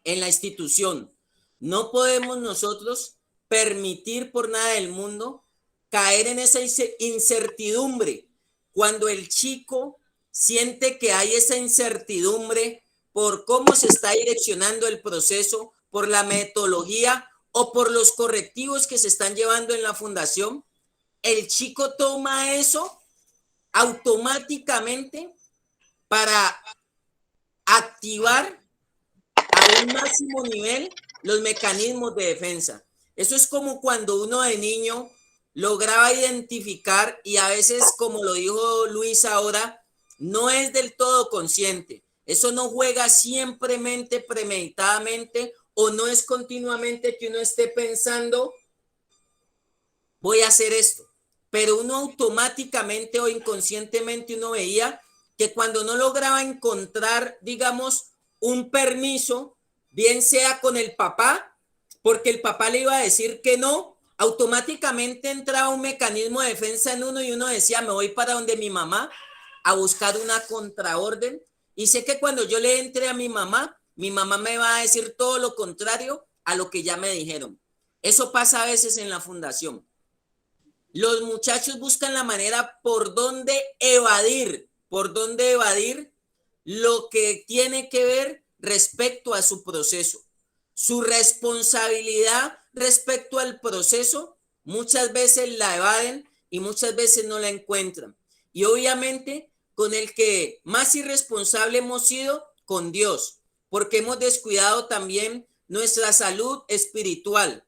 en la institución. No podemos nosotros permitir por nada del mundo caer en esa incertidumbre. Cuando el chico siente que hay esa incertidumbre por cómo se está direccionando el proceso, por la metodología o por los correctivos que se están llevando en la fundación, el chico toma eso automáticamente para activar a un máximo nivel los mecanismos de defensa. Eso es como cuando uno de niño lograba identificar, y a veces, como lo dijo Luis ahora, no es del todo consciente. Eso no juega siempre premeditadamente, o no es continuamente que uno esté pensando, voy a hacer esto. Pero uno automáticamente o inconscientemente uno veía que cuando no lograba encontrar, digamos, un permiso, bien sea con el papá, porque el papá le iba a decir que no, automáticamente entraba un mecanismo de defensa en uno y uno decía, me voy para donde mi mamá a buscar una contraorden, y sé que cuando yo le entre a mi mamá me va a decir todo lo contrario a lo que ya me dijeron. Eso pasa a veces en la fundación. Los muchachos buscan la manera por dónde evadir lo que tiene que ver respecto a su proceso. Su responsabilidad respecto al proceso muchas veces la evaden y muchas veces no la encuentran. Y obviamente con el que más irresponsable hemos sido, con Dios, porque hemos descuidado también nuestra salud espiritual.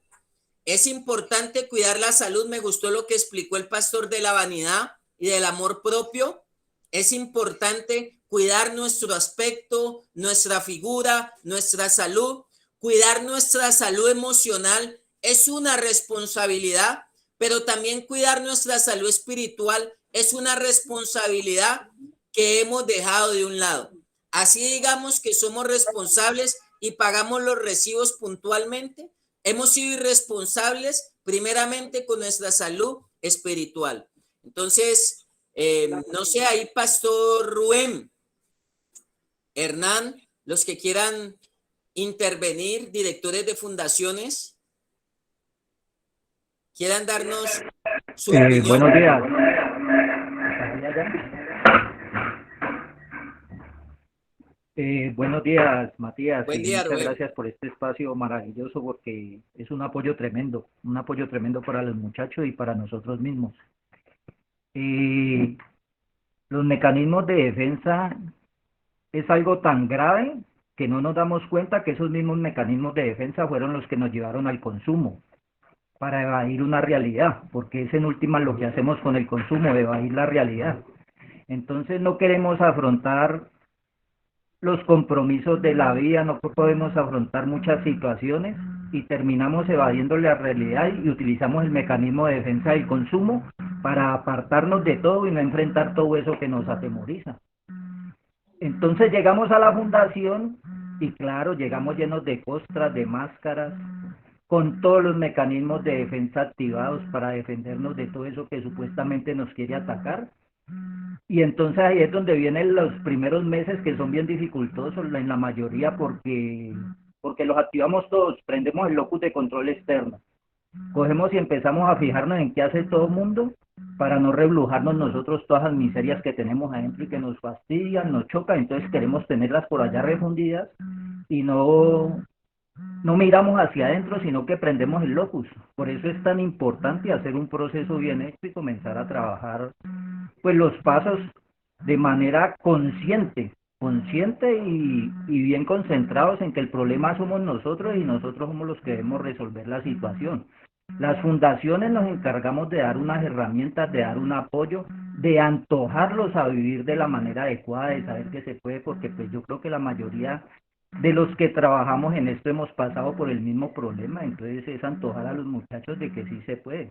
Es importante cuidar la salud. Me gustó lo que explicó el pastor de la vanidad y del amor propio. Es importante cuidar nuestro aspecto, nuestra figura, nuestra salud. Cuidar nuestra salud emocional es una responsabilidad, pero también cuidar nuestra salud espiritual es una responsabilidad que hemos dejado de un lado. Así digamos que somos responsables y pagamos los recibos puntualmente, hemos sido irresponsables primeramente con nuestra salud espiritual. Entonces, no sé, ahí Pastor Rubén, Hernán, los que quieran intervenir, directores de fundaciones, quieran darnos su opinión. Buenos días. Buenos días, Matías. Buen día, muchas Rubén. gracias por este espacio maravilloso, porque es un apoyo tremendo para los muchachos y para nosotros mismos. Los mecanismos de defensa es algo tan grave que no nos damos cuenta que esos mismos mecanismos de defensa fueron los que nos llevaron al consumo. para evadir una realidad, porque es en última lo que hacemos con el consumo, evadir la realidad. Entonces no queremos afrontar los compromisos de la vida, no podemos afrontar muchas situaciones y terminamos evadiendo la realidad y utilizamos el mecanismo de defensa del consumo para apartarnos de todo y no enfrentar todo eso que nos atemoriza. Entonces llegamos a la fundación y claro, llegamos llenos de costras, de máscaras, con todos los mecanismos de defensa activados para defendernos de todo eso que supuestamente nos quiere atacar. Y entonces ahí es donde vienen los primeros meses que son bien dificultosos en la mayoría porque los activamos todos, prendemos el locus de control externo, cogemos y empezamos a fijarnos en qué hace todo el mundo para no reblujarnos nosotros todas las miserias que tenemos adentro y que nos fastidian, nos chocan, entonces queremos tenerlas por allá refundidas y no miramos hacia adentro, sino que prendemos el locus. Por eso es tan importante hacer un proceso bien hecho y comenzar a trabajar pues los pasos de manera consciente y bien concentrados en que el problema somos nosotros y nosotros somos los que debemos resolver la situación. Las fundaciones nos encargamos de dar unas herramientas, de dar un apoyo, de antojarlos a vivir de la manera adecuada, de saber que se puede, porque pues yo creo que la mayoría de los que trabajamos en esto hemos pasado por el mismo problema, entonces es antojar a los muchachos de que sí se puede,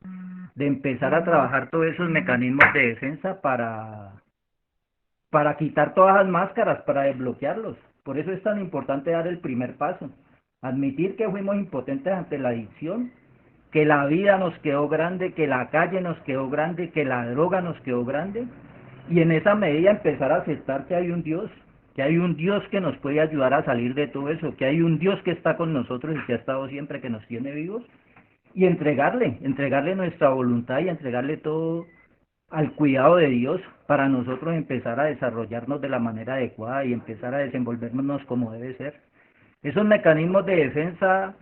de empezar a trabajar todos esos mecanismos de defensa para quitar todas las máscaras, para desbloquearlos. Por eso es tan importante dar el primer paso, admitir que fuimos impotentes ante la adicción, que la vida nos quedó grande, que la calle nos quedó grande, que la droga nos quedó grande, y en esa medida empezar a aceptar que hay un Dios que nos puede ayudar a salir de todo eso, que hay un Dios que está con nosotros y que ha estado siempre, que nos tiene vivos, y entregarle nuestra voluntad y entregarle todo al cuidado de Dios para nosotros empezar a desarrollarnos de la manera adecuada y empezar a desenvolvernos como debe ser. Esos mecanismos de defensa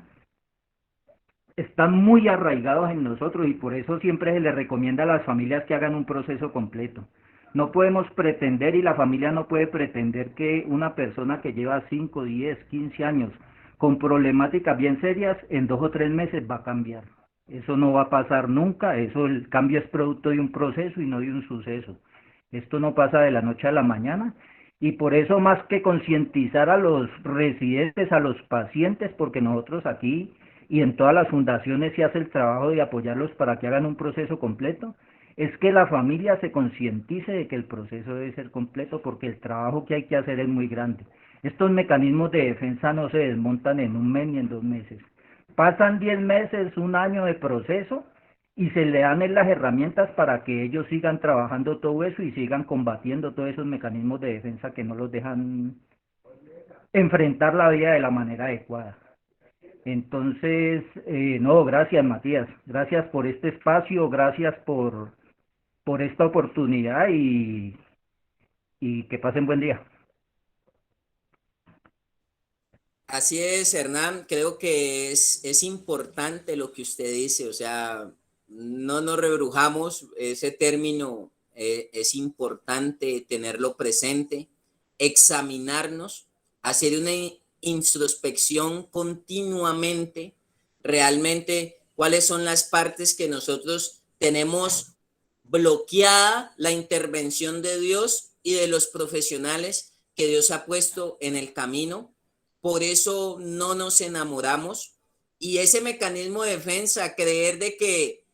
están muy arraigados en nosotros y por eso siempre se les recomienda a las familias que hagan un proceso completo. No podemos pretender y la familia no puede pretender que una persona que lleva 5, 10, 15 años con problemáticas bien serias en 2 o 3 meses va a cambiar. Eso no va a pasar nunca, el cambio es producto de un proceso y no de un suceso. Esto no pasa de la noche a la mañana y por eso más que concientizar a los residentes, a los pacientes, porque nosotros aquí y en todas las fundaciones se hace el trabajo de apoyarlos para que hagan un proceso completo, es que la familia se concientice de que el proceso debe ser completo porque el trabajo que hay que hacer es muy grande. Estos mecanismos de defensa no se desmontan en 1 mes ni en 2 meses. Pasan 10 meses, 1 año de proceso y se le dan las herramientas para que ellos sigan trabajando todo eso y sigan combatiendo todos esos mecanismos de defensa que no los dejan enfrentar la vida de la manera adecuada. Entonces, no, gracias Matías, gracias por este espacio, gracias por esta oportunidad y que pasen buen día. Así es, Hernán, creo que es importante lo que usted dice, o sea, no nos rebrujamos, ese término es importante tenerlo presente, examinarnos, hacer una introspección continuamente, realmente cuáles son las partes que nosotros tenemos bloqueada la intervención de Dios y de los profesionales que Dios ha puesto en el camino. Por eso no nos enamoramos y ese mecanismo de defensa, creer de que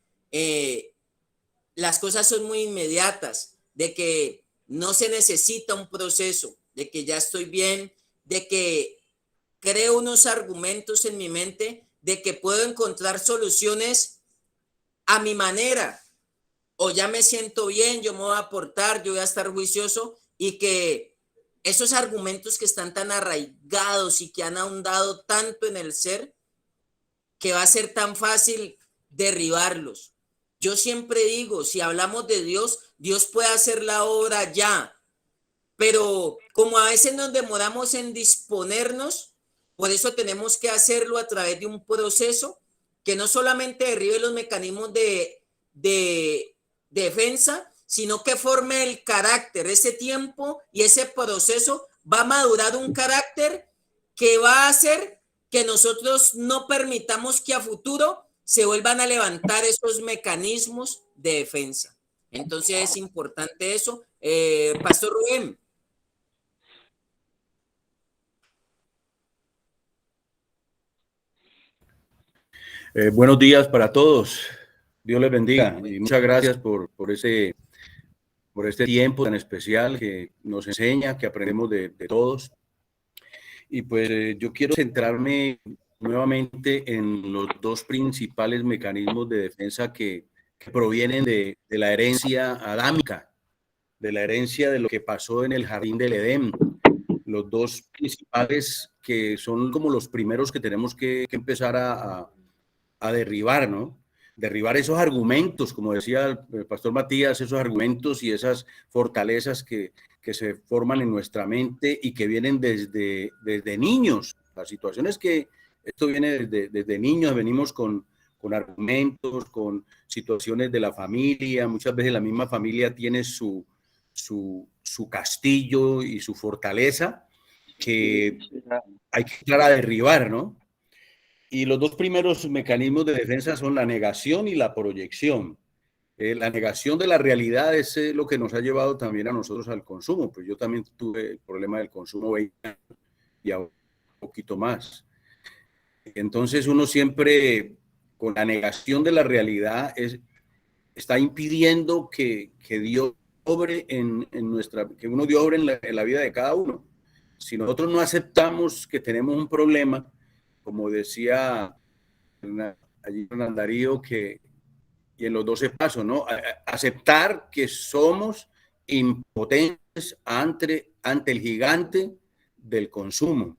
las cosas son muy inmediatas, de que no se necesita un proceso, de que ya estoy bien, de que creo unos argumentos en mi mente de que puedo encontrar soluciones a mi manera, o ya me siento bien, yo me voy a aportar, yo voy a estar juicioso, y que esos argumentos que están tan arraigados y que han ahondado tanto en el ser, que va a ser tan fácil derribarlos. Yo siempre digo, si hablamos de Dios, Dios puede hacer la obra ya, pero como a veces nos demoramos en disponernos, por eso tenemos que hacerlo a través de un proceso que no solamente derribe los mecanismos de defensa, sino que forme el carácter. Ese tiempo y ese proceso va a madurar un carácter que va a hacer que nosotros no permitamos que a futuro se vuelvan a levantar esos mecanismos de defensa. Entonces es importante eso. Pastor Rubén. Buenos días para todos. Dios les bendiga y muchas gracias por este tiempo tan especial que nos enseña, que aprendemos de todos. Y pues yo quiero centrarme nuevamente en los dos principales mecanismos de defensa que provienen de la herencia adámica, de la herencia de lo que pasó en el jardín del Edén. Los dos principales que son como los primeros que tenemos que empezar a derribar, ¿no? Derribar esos argumentos, como decía el pastor Matías, esos argumentos y esas fortalezas que se forman en nuestra mente y que vienen desde niños. La situación es que esto viene desde niños, venimos con argumentos, con situaciones de la familia. Muchas veces la misma familia tiene su castillo y su fortaleza que hay que entrar a derribar, ¿no? Y los dos primeros mecanismos de defensa son la negación y la proyección. La negación de la realidad es lo que nos ha llevado también a nosotros al consumo. Pues yo también tuve el problema del consumo 20 años y a un poquito más. Entonces uno siempre, con la negación de la realidad, está impidiendo que Dios obre que uno Dios obre en la vida de cada uno. Si nosotros no aceptamos que tenemos un problema, como decía allí Hernán Darío, y en los 12 pasos, ¿no? Aceptar que somos impotentes ante el gigante del consumo.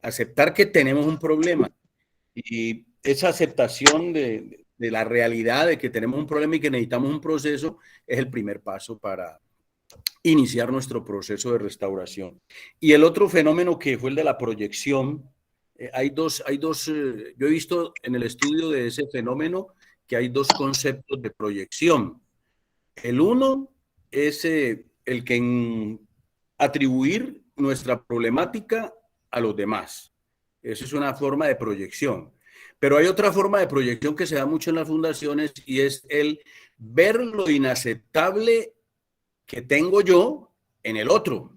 Aceptar que tenemos un problema. Y esa aceptación de la realidad de que tenemos un problema y que necesitamos un proceso es el primer paso para iniciar nuestro proceso de restauración. Y el otro fenómeno que fue el de la proyección. Hay dos, yo he visto en el estudio de ese fenómeno que hay dos conceptos de proyección. El uno es el que atribuir nuestra problemática a los demás. Esa es una forma de proyección. Pero hay otra forma de proyección que se da mucho en las fundaciones y es el ver lo inaceptable que tengo yo en el otro.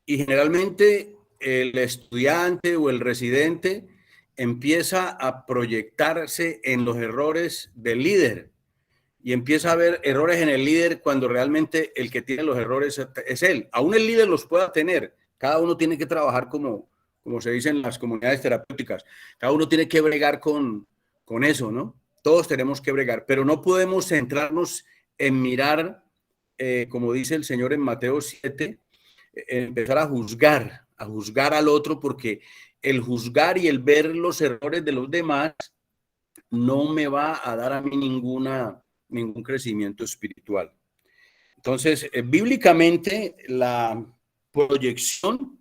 Y generalmente el estudiante o el residente empieza a proyectarse en los errores del líder y empieza a ver errores en el líder cuando realmente el que tiene los errores es él. Aún el líder los pueda tener. Cada uno tiene que trabajar como se dice en las comunidades terapéuticas. Cada uno tiene que bregar con eso, ¿no? Todos tenemos que bregar, pero no podemos centrarnos en mirar, como dice el Señor en Mateo 7, empezar a juzgar al otro, porque el juzgar y el ver los errores de los demás no me va a dar a mí ningún crecimiento espiritual. Entonces, bíblicamente, la proyección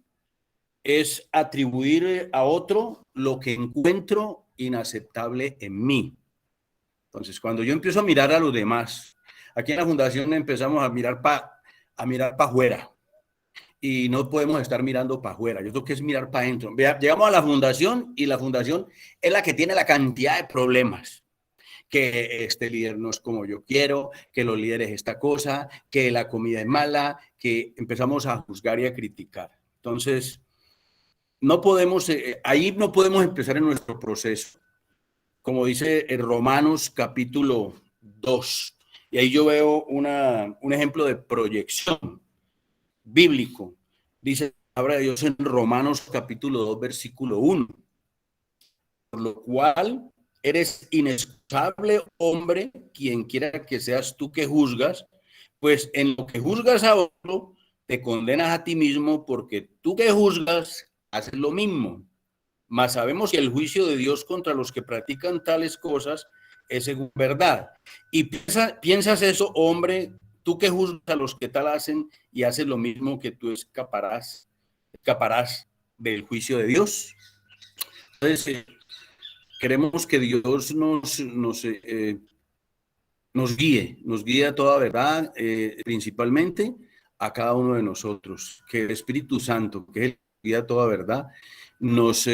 es atribuir a otro lo que encuentro inaceptable en mí. Entonces, cuando yo empiezo a mirar a los demás, aquí en la fundación empezamos a mirar para afuera. Y no podemos estar mirando para afuera. Yo creo que es mirar para adentro. Llegamos a la fundación y la fundación es la que tiene la cantidad de problemas. Que este líder no es como yo quiero, que los líderes esta cosa, que la comida es mala, que empezamos a juzgar y a criticar. Entonces, no podemos, ahí no podemos empezar en nuestro proceso. Como dice en Romanos capítulo 2. Y ahí yo veo un ejemplo de proyección bíblico. Dice la palabra de Dios en Romanos capítulo 2, versículo 1. Por lo cual eres inexcusable, hombre, quien quiera que seas tú que juzgas, pues en lo que juzgas a otro, te condenas a ti mismo, porque tú que juzgas haces lo mismo. Mas sabemos que el juicio de Dios contra los que practican tales cosas es según verdad. Y piensas eso, hombre, tú que juzgas a los que tal hacen y haces lo mismo, que tú escaparás del juicio de Dios. Entonces, queremos que Dios nos guíe a toda verdad, principalmente a cada uno de nosotros. Que el Espíritu Santo, que es el que guía a toda verdad, nos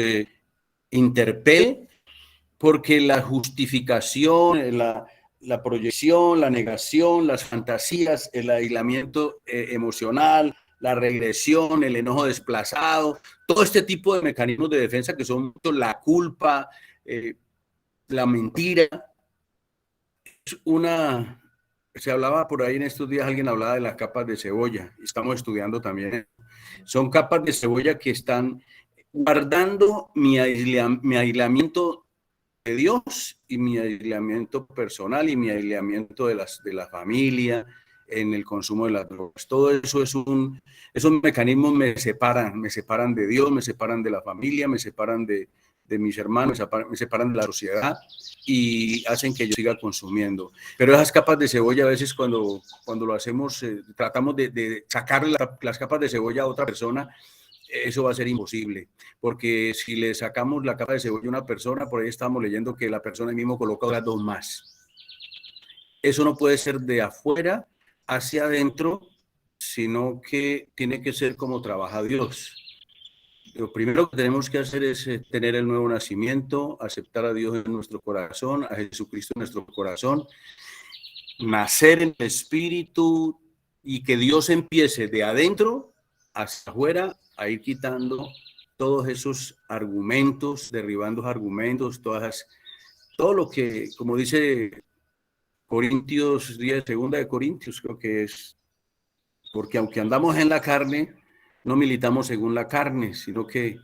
interpele porque la justificación, la proyección, la negación, las fantasías, el aislamiento emocional, la regresión, el enojo desplazado, todo este tipo de mecanismos de defensa que son la culpa, la mentira. Se hablaba por ahí en estos días, alguien hablaba de las capas de cebolla, estamos estudiando también. Son capas de cebolla que están guardando mi aislamiento de Dios y mi aislamiento personal y mi aislamiento de la familia en el consumo de las drogas. Todo eso esos mecanismos me separan de Dios, me separan de la familia, me separan de mis hermanos, me separan de la sociedad y hacen que yo siga consumiendo. Pero esas capas de cebolla, a veces cuando lo hacemos, tratamos de sacarle las capas de cebolla a otra persona, eso va a ser imposible, porque si le sacamos la capa de cebolla a una persona, por ahí estamos leyendo que la persona mismo coloca otras dos más. Eso no puede ser de afuera hacia adentro, sino que tiene que ser como trabaja Dios. Lo primero que tenemos que hacer es tener el nuevo nacimiento, aceptar a Dios en nuestro corazón, a Jesucristo en nuestro corazón, nacer en el Espíritu y que Dios empiece de adentro hacia afuera a ir quitando todos esos argumentos, derribando argumentos, todo lo que, como dice Corintios 10, segunda de Corintios, creo que es, porque aunque andamos en la carne, no militamos según la carne, sino que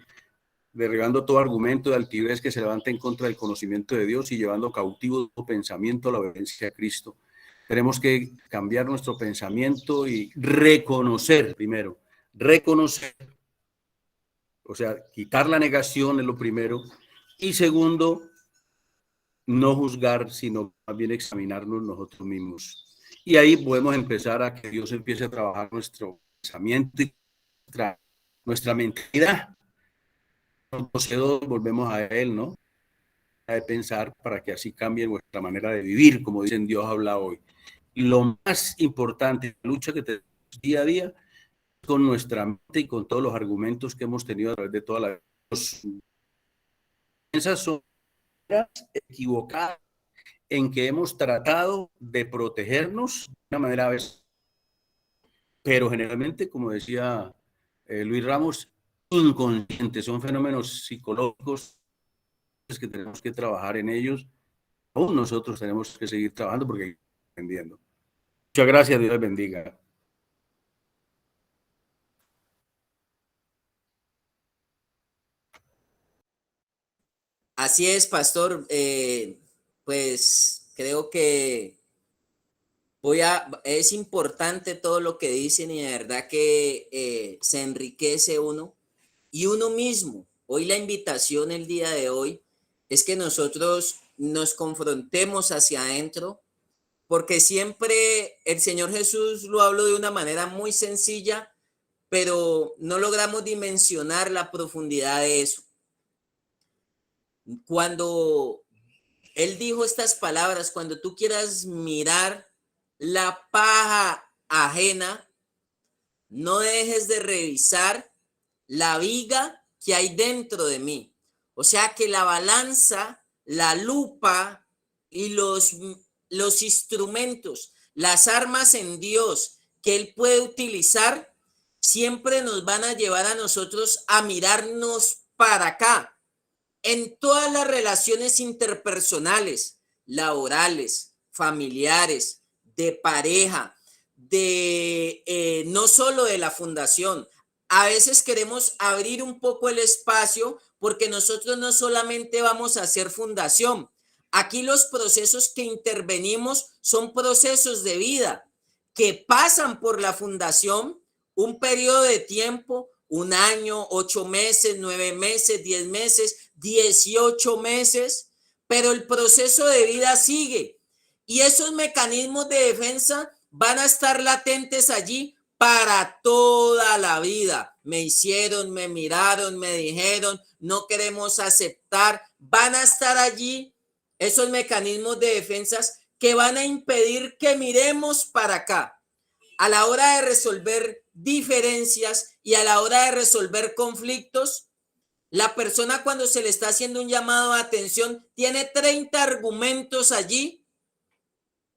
derribando todo argumento de altivez que se levanta en contra del conocimiento de Dios y llevando cautivo tu pensamiento a la obediencia a Cristo. Tenemos que cambiar nuestro pensamiento y reconocer primero, o sea, quitar la negación es lo primero, y segundo, no juzgar, sino más bien examinarnos nosotros mismos. Y ahí podemos empezar a que Dios empiece a trabajar nuestro pensamiento y nuestra mentalidad. Entonces volvemos a Él, ¿no? De pensar para que así cambie nuestra manera de vivir, como dicen Dios habla hoy. Y lo más importante, la lucha que tenemos día a día, con nuestra mente y con todos los argumentos que hemos tenido a través de toda la vida. Esas son equivocadas en que hemos tratado de protegernos de una manera a veces, pero generalmente, como decía Luis Ramos, inconscientes, son fenómenos psicológicos que tenemos que trabajar en ellos. Aún nosotros tenemos que seguir trabajando porque aprendiendo. Muchas gracias, Dios les bendiga. Así es, pastor. Pues creo que es importante todo lo que dicen y de verdad que se enriquece uno y uno mismo. Hoy la invitación el día de hoy es que nosotros nos confrontemos hacia adentro, porque siempre el Señor Jesús lo habló de una manera muy sencilla, pero no logramos dimensionar la profundidad de eso. Cuando Él dijo estas palabras, cuando tú quieras mirar la paja ajena, no dejes de revisar la viga que hay dentro de mí. O sea que la balanza, la lupa y los instrumentos, las armas en Dios que Él puede utilizar, siempre nos van a llevar a nosotros a mirarnos para acá. En todas las relaciones interpersonales, laborales, familiares, de pareja, no solo de la fundación. A veces queremos abrir un poco el espacio porque nosotros no solamente vamos a hacer fundación. Aquí los procesos que intervenimos son procesos de vida que pasan por la fundación un periodo de tiempo, 1 año, 8 meses, 9 meses, 10 meses, 18 meses, pero el proceso de vida sigue y esos mecanismos de defensa van a estar latentes allí para toda la vida. Me hicieron, me miraron, me dijeron, no queremos aceptar, van a estar allí esos mecanismos de defensas que van a impedir que miremos para acá. A la hora de resolver diferencias y a la hora de resolver conflictos, La persona cuando se le está haciendo un llamado de atención tiene 30 argumentos allí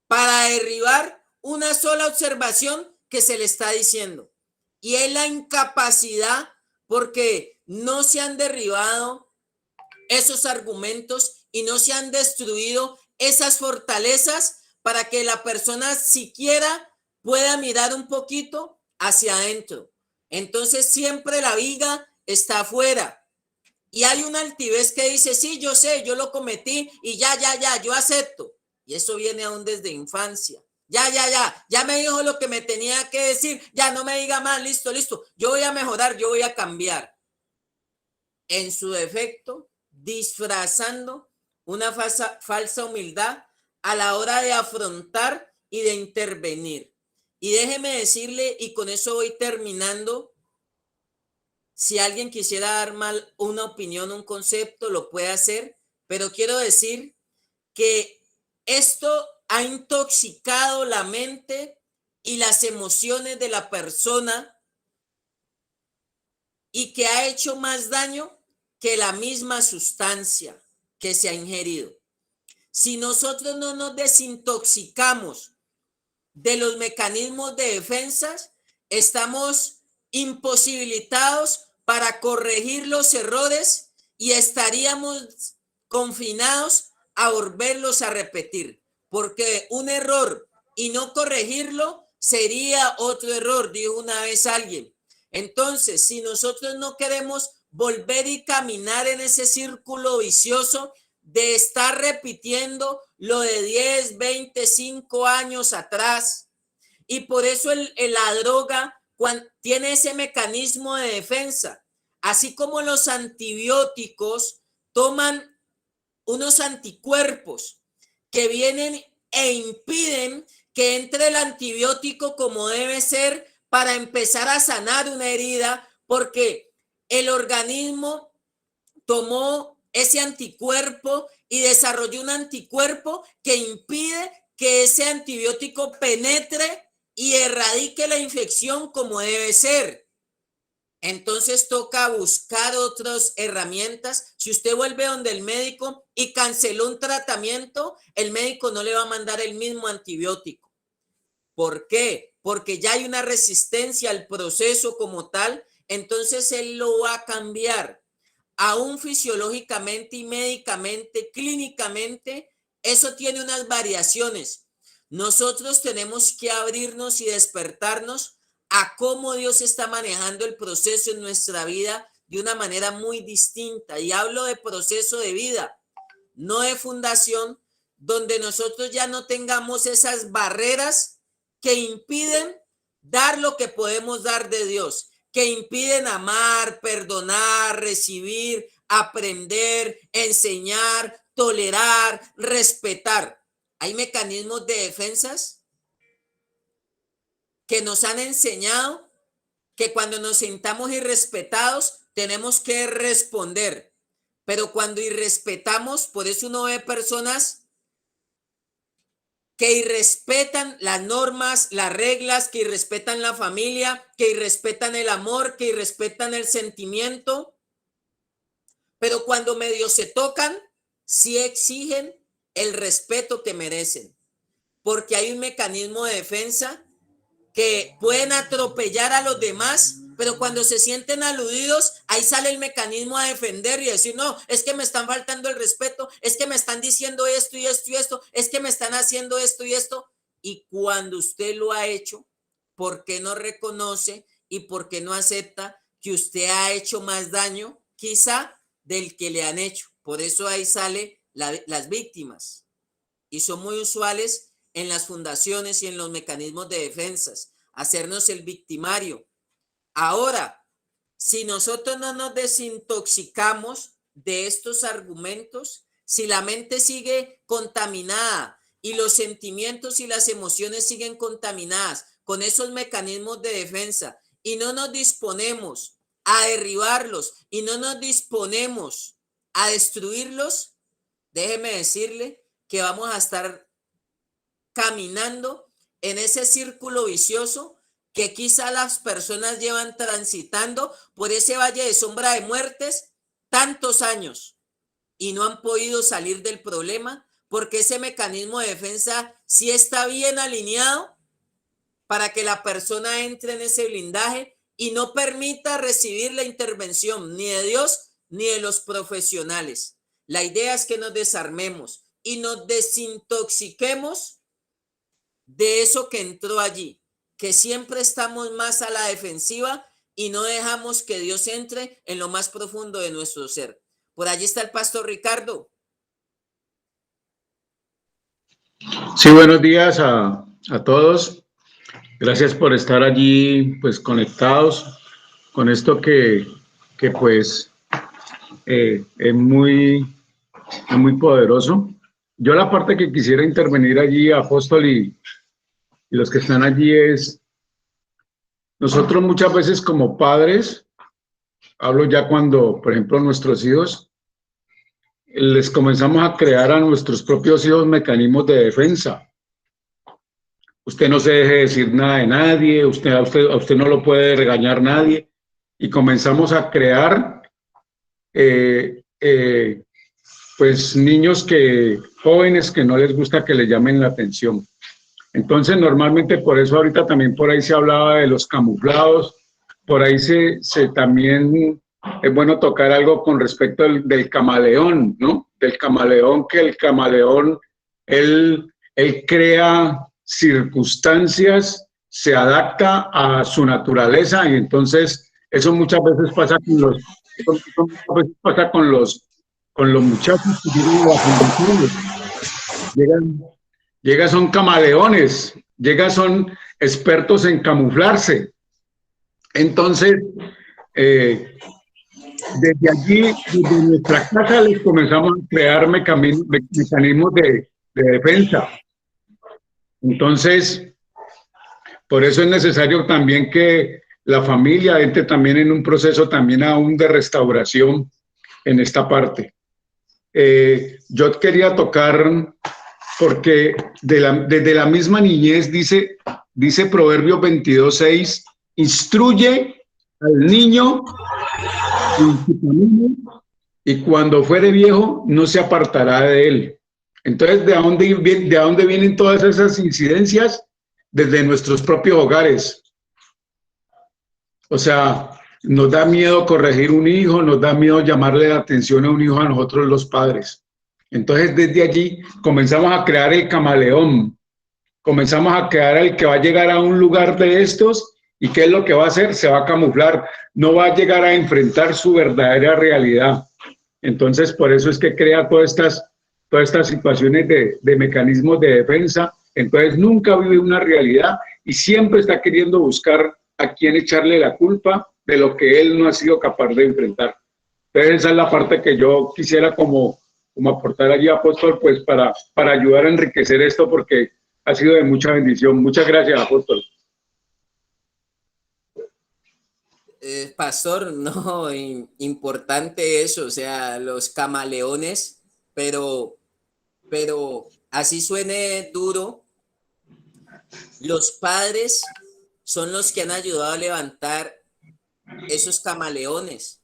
para derribar una sola observación que se le está diciendo. Y es la incapacidad porque no se han derribado esos argumentos y no se han destruido esas fortalezas para que la persona siquiera pueda mirar un poquito hacia adentro. Entonces siempre la viga está afuera. Y hay una altivez que dice, sí, yo sé, yo lo cometí y ya, yo acepto. Y eso viene aún desde infancia. Ya me dijo lo que me tenía que decir, ya no me diga más, listo, yo voy a mejorar, yo voy a cambiar. En su defecto, disfrazando una falsa humildad a la hora de afrontar y de intervenir. Y déjeme decirle, y con eso voy terminando, si alguien quisiera dar mal una opinión, un concepto, lo puede hacer, pero quiero decir que esto ha intoxicado la mente y las emociones de la persona y que ha hecho más daño que la misma sustancia que se ha ingerido. Si nosotros no nos desintoxicamos de los mecanismos de defensa, estamos imposibilitados para corregir los errores y estaríamos confinados a volverlos a repetir, porque un error y no corregirlo sería otro error, dijo una vez alguien. Entonces, si nosotros no queremos volver y caminar en ese círculo vicioso de estar repitiendo lo de 10, 25 años atrás, y por eso la droga tiene ese mecanismo de defensa, así como los antibióticos toman unos anticuerpos que vienen e impiden que entre el antibiótico como debe ser para empezar a sanar una herida, porque el organismo tomó ese anticuerpo y desarrolló un anticuerpo que impide que ese antibiótico penetre y erradique la infección como debe ser. Entonces toca buscar otras herramientas. Si usted vuelve donde el médico y canceló un tratamiento, el médico no le va a mandar el mismo antibiótico. ¿Por qué? Porque ya hay una resistencia al proceso como tal, entonces él lo va a cambiar. Aún fisiológicamente y médicamente, clínicamente, eso tiene unas variaciones. Nosotros tenemos que abrirnos y despertarnos a cómo Dios está manejando el proceso en nuestra vida de una manera muy distinta. Y hablo de proceso de vida, no de fundación, donde nosotros ya no tengamos esas barreras que impiden dar lo que podemos dar de Dios, que impiden amar, perdonar, recibir, aprender, enseñar, tolerar, respetar. Hay mecanismos de defensas que nos han enseñado que cuando nos sintamos irrespetados tenemos que responder, pero cuando irrespetamos, por eso uno ve personas que irrespetan las normas, las reglas, que irrespetan la familia, que irrespetan el amor, que irrespetan el sentimiento, pero cuando medio se tocan, sí exigen el respeto que merecen, porque hay un mecanismo de defensa que pueden atropellar a los demás, pero cuando se sienten aludidos, ahí sale el mecanismo a defender y decir, no, es que me están faltando el respeto, es que me están diciendo esto y esto y esto, es que me están haciendo esto y esto. Y cuando usted lo ha hecho, ¿por qué no reconoce y por qué no acepta que usted ha hecho más daño, quizá, del que le han hecho? Por eso ahí sale las víctimas. Y son muy usuales en las fundaciones y en los mecanismos de defensas, hacernos el victimario. Ahora, si nosotros no nos desintoxicamos de estos argumentos, si la mente sigue contaminada y los sentimientos y las emociones siguen contaminadas con esos mecanismos de defensa y no nos disponemos a derribarlos y no nos disponemos a destruirlos, déjeme decirle que vamos a estar caminando en ese círculo vicioso que quizá las personas llevan transitando por ese valle de sombra de muertes tantos años y no han podido salir del problema porque ese mecanismo de defensa sí está bien alineado para que la persona entre en ese blindaje y no permita recibir la intervención ni de Dios ni de los profesionales. La idea es que nos desarmemos y nos desintoxiquemos de eso que entró allí, que siempre estamos más a la defensiva y no dejamos que Dios entre en lo más profundo de nuestro ser. Por allí está el pastor Ricardo. Sí, buenos días a todos. Gracias por estar allí, pues, conectados con esto que pues, es muy poderoso. Yo la parte que quisiera intervenir allí, Apóstol, y los que están allí es, nosotros muchas veces como padres, hablo ya cuando, por ejemplo, nuestros hijos, les comenzamos a crear a nuestros propios hijos mecanismos de defensa. Usted no se deje decir nada de nadie, a usted no lo puede regañar nadie, y comenzamos a crear pues niños jóvenes que no les gusta que le llamen la atención. Entonces, normalmente por eso ahorita también por ahí se hablaba de los camuflados, por ahí también es bueno tocar algo con respecto del camaleón, ¿no? Del camaleón, que el camaleón, él crea circunstancias, se adapta a su naturaleza, y entonces eso muchas veces pasa con los muchachos que llegan a las fundaciones. Llegan, son camaleones, son expertos en camuflarse. Entonces, desde allí, desde nuestra casa, les comenzamos a crear mecanismos de defensa. Entonces, por eso es necesario también que la familia entre también en un proceso también aún de restauración en esta parte. Yo quería tocar, porque desde la misma niñez dice Proverbios 22:6, instruye al niño en su camino y cuando fuere viejo no se apartará de él. Entonces, ¿de dónde vienen todas esas incidencias? Desde nuestros propios hogares. O sea, nos da miedo corregir un hijo, nos da miedo llamarle la atención a un hijo a nosotros los padres. Entonces, desde allí comenzamos a crear el camaleón, comenzamos a crear el que va a llegar a un lugar de estos y ¿qué es lo que va a hacer? Se va a camuflar, no va a llegar a enfrentar su verdadera realidad. Entonces, por eso es que crea todas estas situaciones de mecanismos de defensa. Entonces, nunca vive una realidad y siempre está queriendo buscar a quién echarle la culpa de lo que él no ha sido capaz de enfrentar. Entonces, esa es la parte que yo quisiera como aportar allí, Apóstol, pues para ayudar a enriquecer esto, porque ha sido de mucha bendición. Muchas gracias, Apóstol. Pastor, no, importante eso, o sea, los camaleones, pero así suene duro, los padres son los que han ayudado a levantar esos camaleones,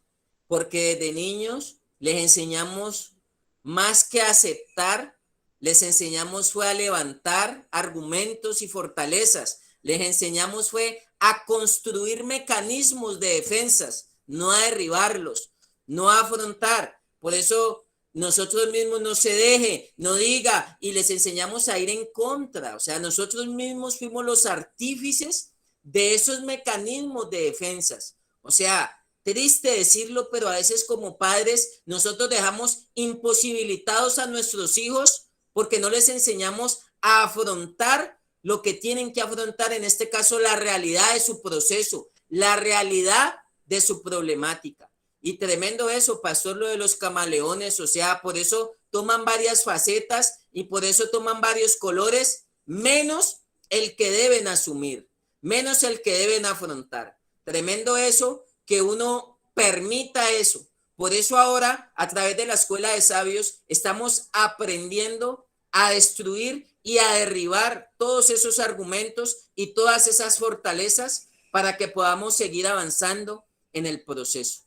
porque de niños les enseñamos más que a aceptar, les enseñamos fue a levantar argumentos y fortalezas, les enseñamos fue a construir mecanismos de defensas, no a derribarlos, no a afrontar. Por eso nosotros mismos no se deje, no diga, y les enseñamos a ir en contra. O sea, nosotros mismos fuimos los artífices de esos mecanismos de defensas. O sea, triste decirlo, pero a veces como padres nosotros dejamos imposibilitados a nuestros hijos porque no les enseñamos a afrontar lo que tienen que afrontar, en este caso la realidad de su proceso, la realidad de su problemática. Y tremendo eso, pastor, lo de los camaleones, o sea, por eso toman varias facetas y por eso toman varios colores, menos el que deben asumir, menos el que deben afrontar. Tremendo eso, que uno permita eso. Por eso ahora, a través de la Escuela de Sabios, estamos aprendiendo a destruir y a derribar todos esos argumentos y todas esas fortalezas para que podamos seguir avanzando en el proceso.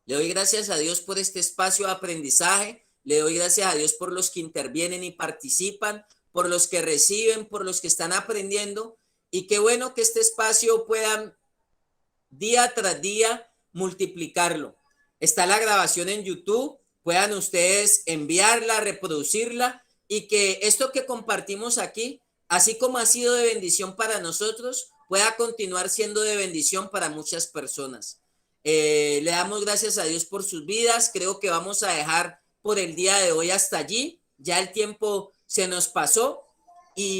Le doy gracias a Dios por este espacio de aprendizaje. Le doy gracias a Dios por los que intervienen y participan, por los que reciben, por los que están aprendiendo. Y qué bueno que este espacio puedan día tras día multiplicarlo. Está la grabación en YouTube. Puedan ustedes enviarla, reproducirla y que esto que compartimos aquí, así como ha sido de bendición para nosotros, pueda continuar siendo de bendición para muchas personas. Le damos gracias a Dios por sus vidas. Creo que vamos a dejar por el día de hoy hasta allí. Ya el tiempo se nos pasó y